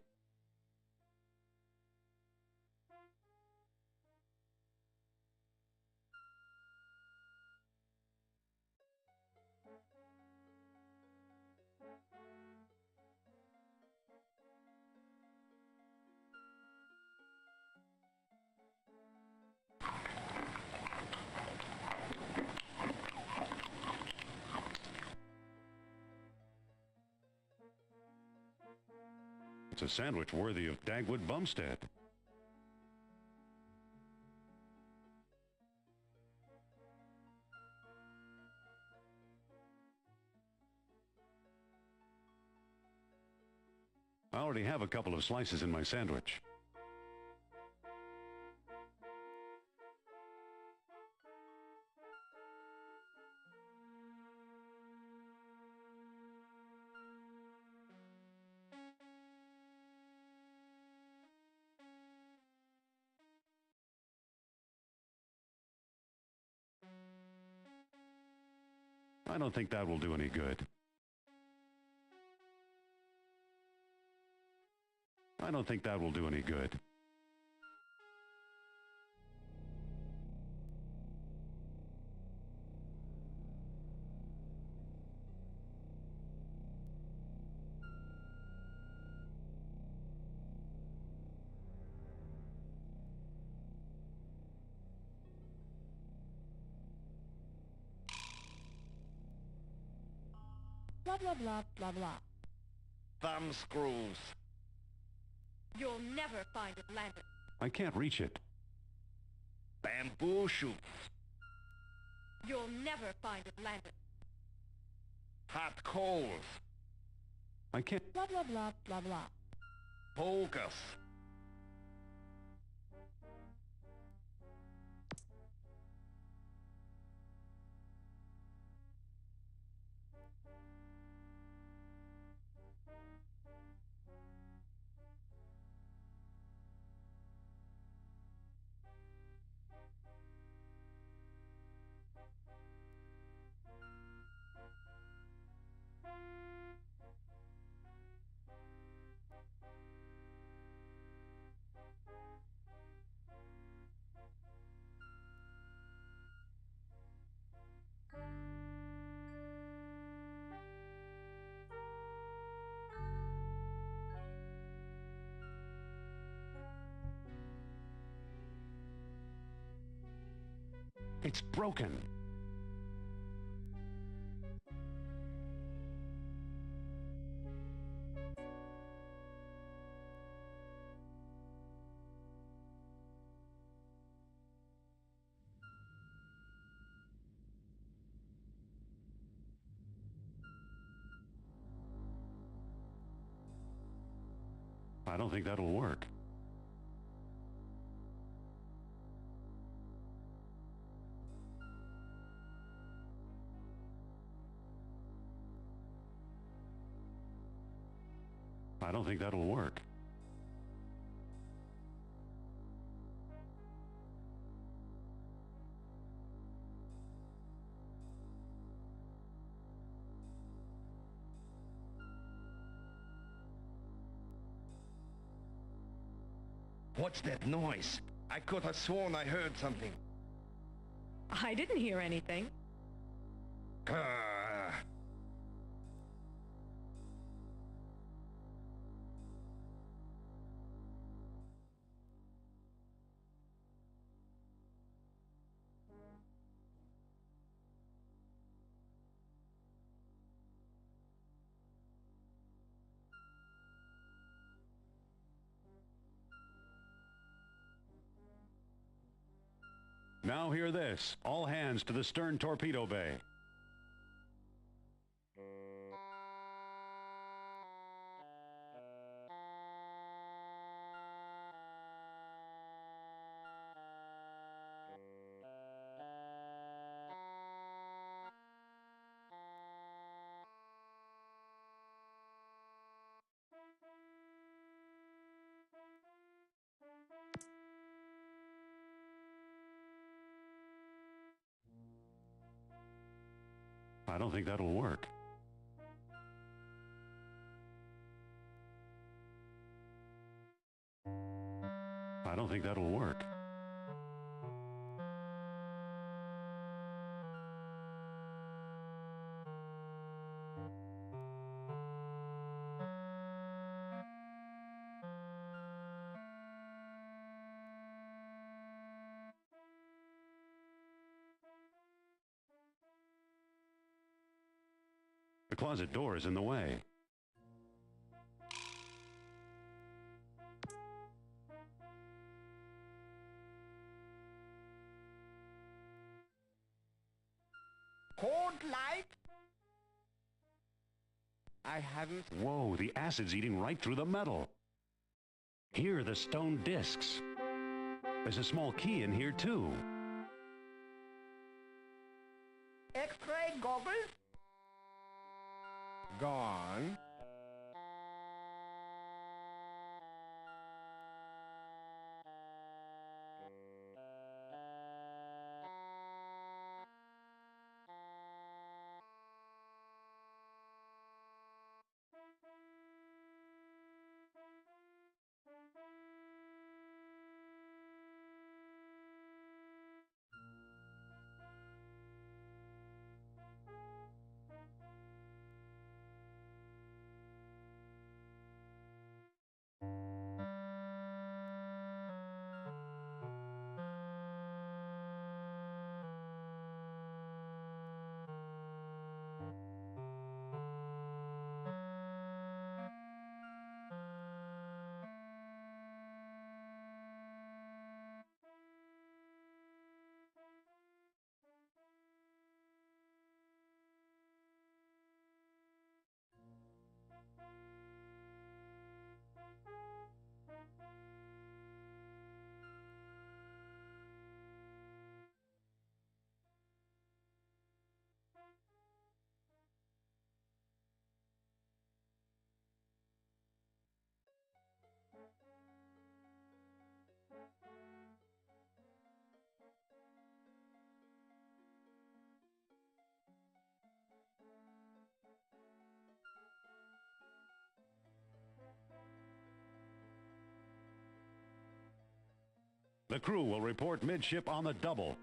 It's a sandwich worthy of Dagwood Bumstead. I already have a couple of slices in my sandwich. I don't think that will do any good. I don't think that will do any good. Blah, blah, blah, blah, blah. Thumb screws. You'll never find Atlantis. I can't reach it. Bamboo shoots. You'll never find Atlantis. Hot coals. I can't. Blah, blah, blah, blah, blah. Polkas. It's broken. I don't think that'll work. I don't think that'll work. What's that noise? I could have sworn I heard something. I didn't hear anything. Ah. Now hear this. All hands to the stern torpedo bay. I don't think that'll work. I don't think that'll work. The closet door is in the way. Cold light? I haven't... Whoa, the acid's eating right through the metal. Here are the stone discs. There's a small key in here, too. X-ray goggles? Go on. The crew will report midship on the double.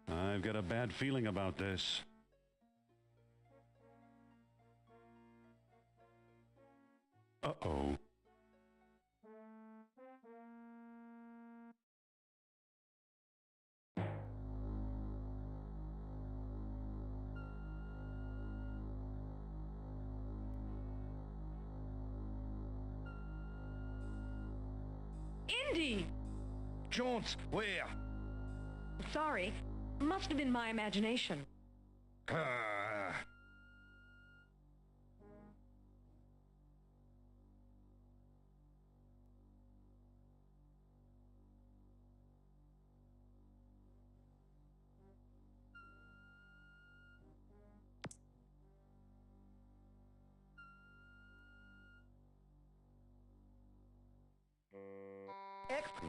I've got a bad feeling about this. Uh-oh. Indy! Jones, where? Sorry. Must have been my imagination. Ah.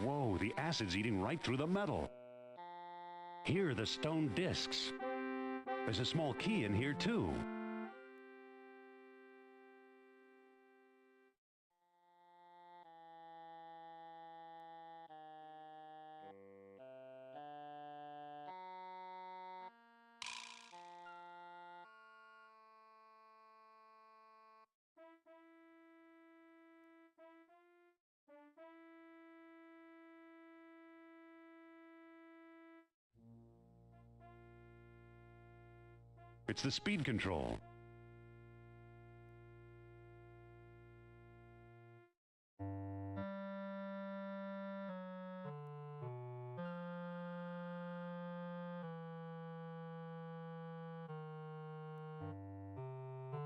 Whoa, the acid's eating right through the metal. Here are the stone discs. There's a small key in here, too. It's the speed control.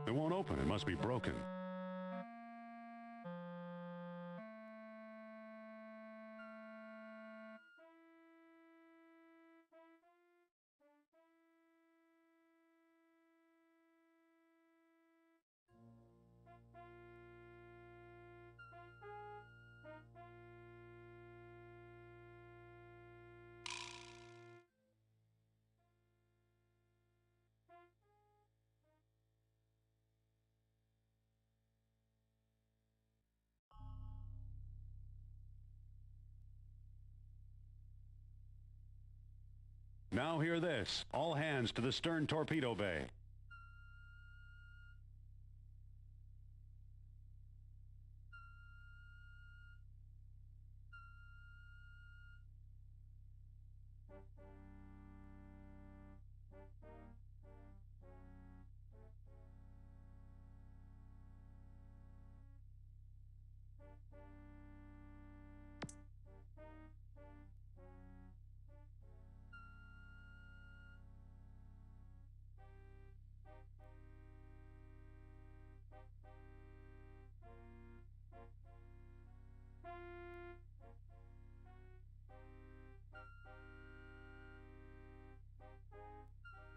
It won't open. It must be broken. Now hear this. All hands to the stern torpedo bay.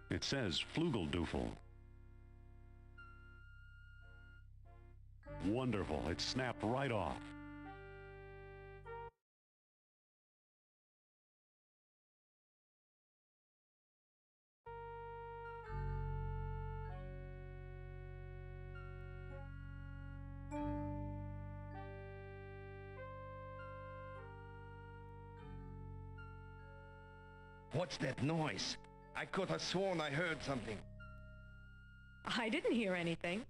It says Flugeldoofel. Wonderful. It snapped right off. What's that noise? I could have sworn I heard something. I didn't hear anything.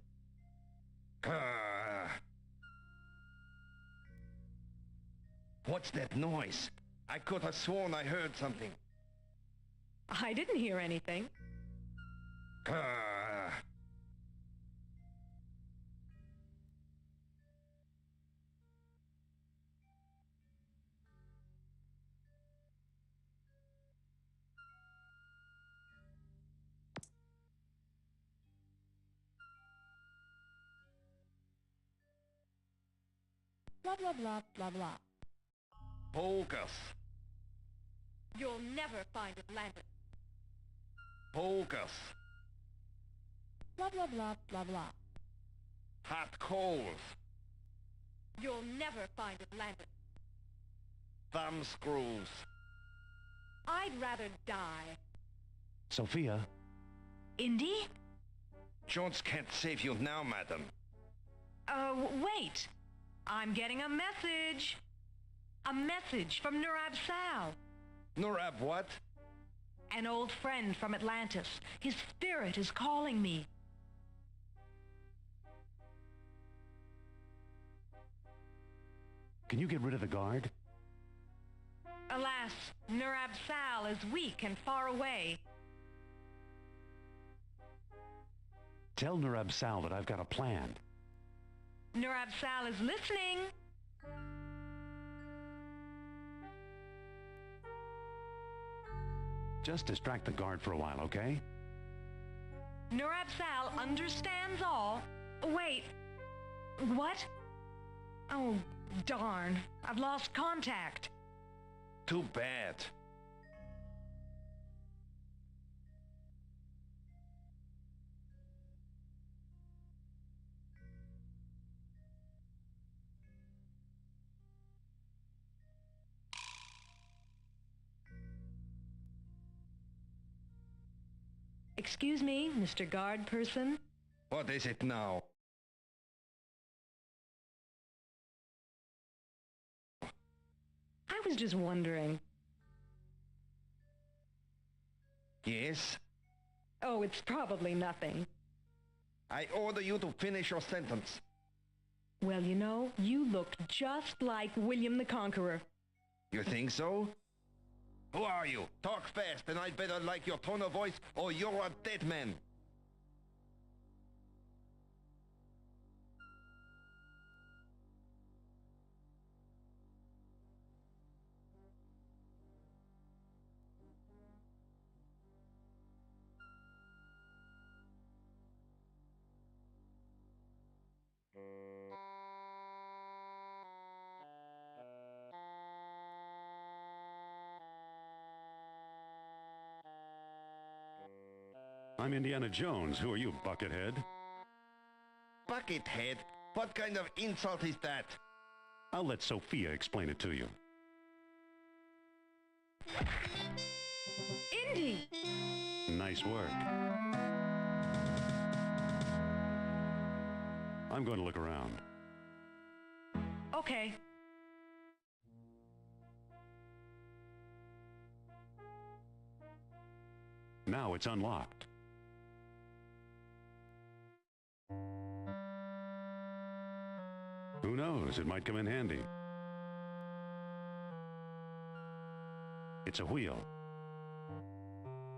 What's that noise? I could have sworn I heard something. I didn't hear anything. Blah, blah, blah, blah, blah. Focus. You'll never find Atlantis. Focus. Blah, blah, blah, blah, blah. Hot coals. You'll never find Atlantis. Thumb screws. I'd rather die. Sophia? Indy? Jones can't save you now, madam. Wait. I'm getting a message. A message from Nurab Sal. Nurab what? An old friend from Atlantis. His spirit is calling me. Can you get rid of the guard? Alas, Nurab Sal is weak and far away. Tell Nurab Sal that I've got a plan. Nurab Sal is listening. Just distract the guard for a while, okay? Nurab Sal understands all. Wait. What? Oh, darn. I've lost contact. Too bad. Excuse me, Mr. Guard Person. What is it now? I was just wondering. Yes? Oh, it's probably nothing. I order you to finish your sentence. Well, you know, you look just like William the Conqueror. You think so? Who are you? Talk fast, and I'd better like your tone of voice, or you're a dead man. I'm Indiana Jones. Who are you, Buckethead? Buckethead? What kind of insult is that? I'll let Sophia explain it to you. Indy! Nice work. I'm going to look around. Okay. Now it's unlocked. Who knows? It might come in handy. It's a wheel.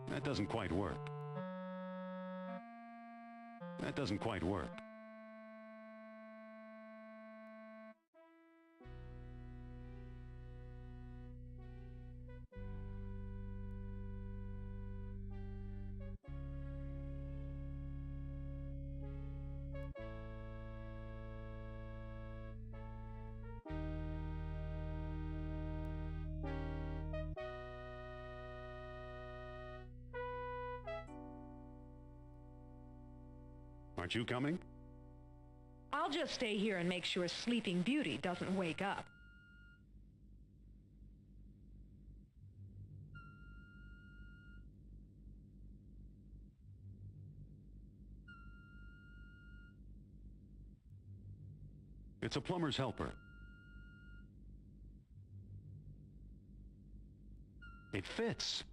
That doesn't quite work. That doesn't quite work. Aren't you coming? I'll just stay here and make sure Sleeping Beauty doesn't wake up. It's a plumber's helper. It fits.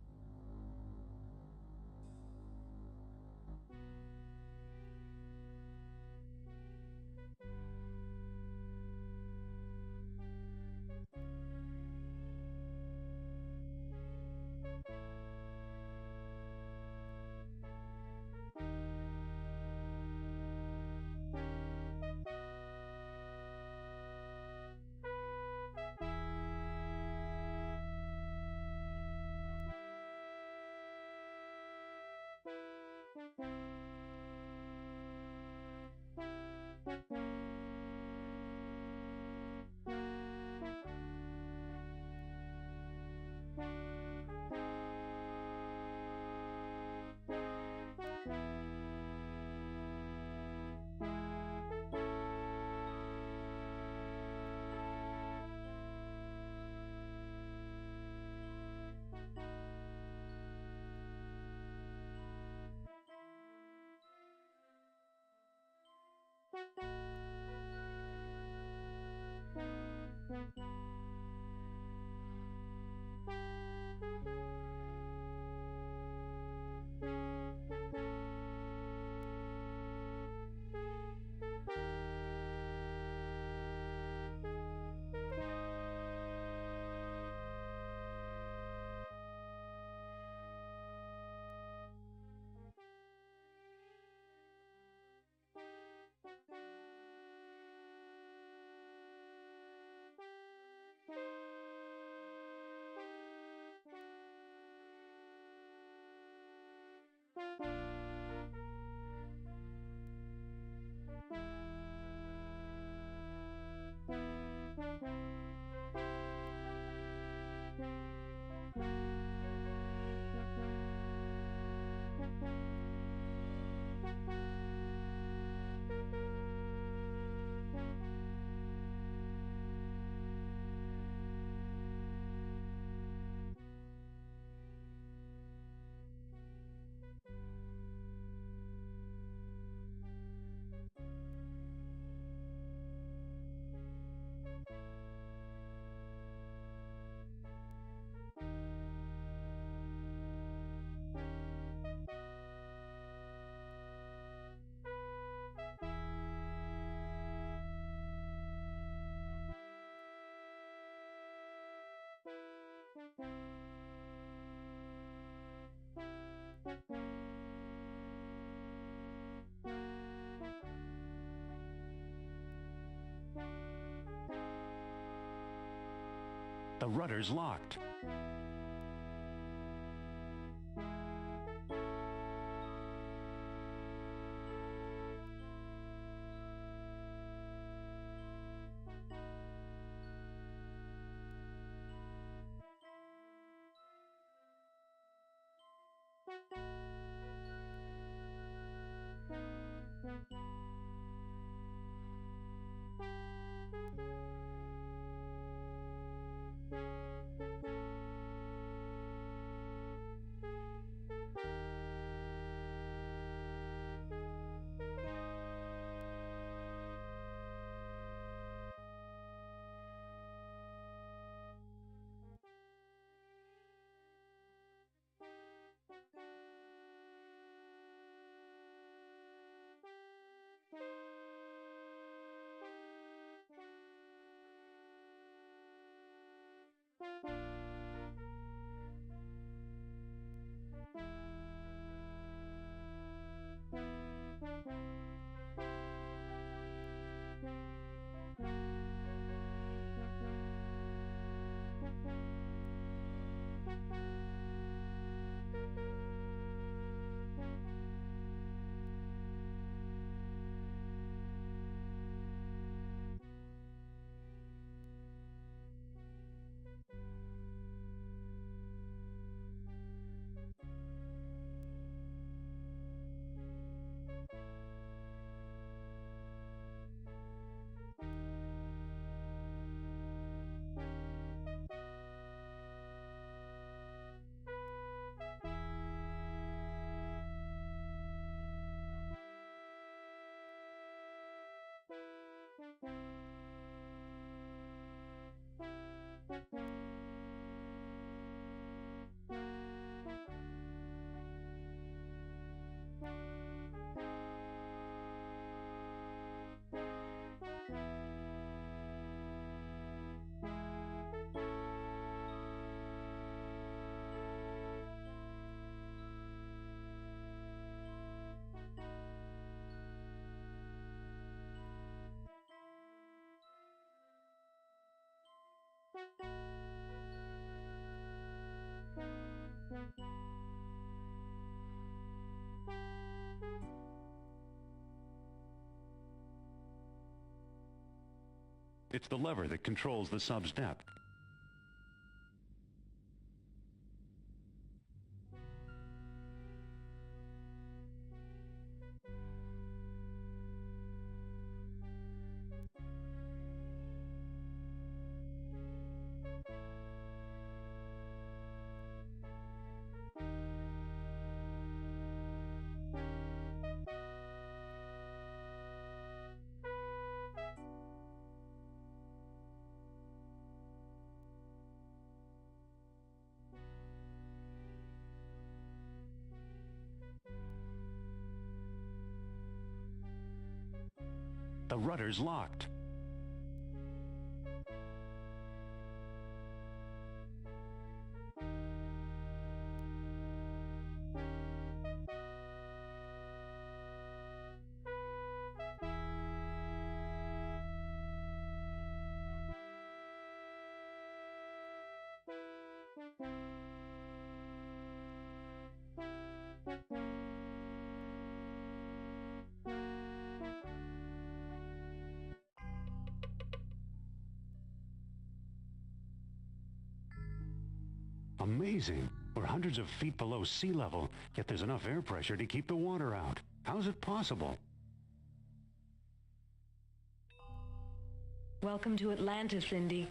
The rudder's locked. It's the lever that controls the sub's depth. The rudder's locked. Amazing. We're hundreds of feet below sea level, yet there's enough air pressure to keep the water out. How's it possible? Welcome to Atlantis, Indy.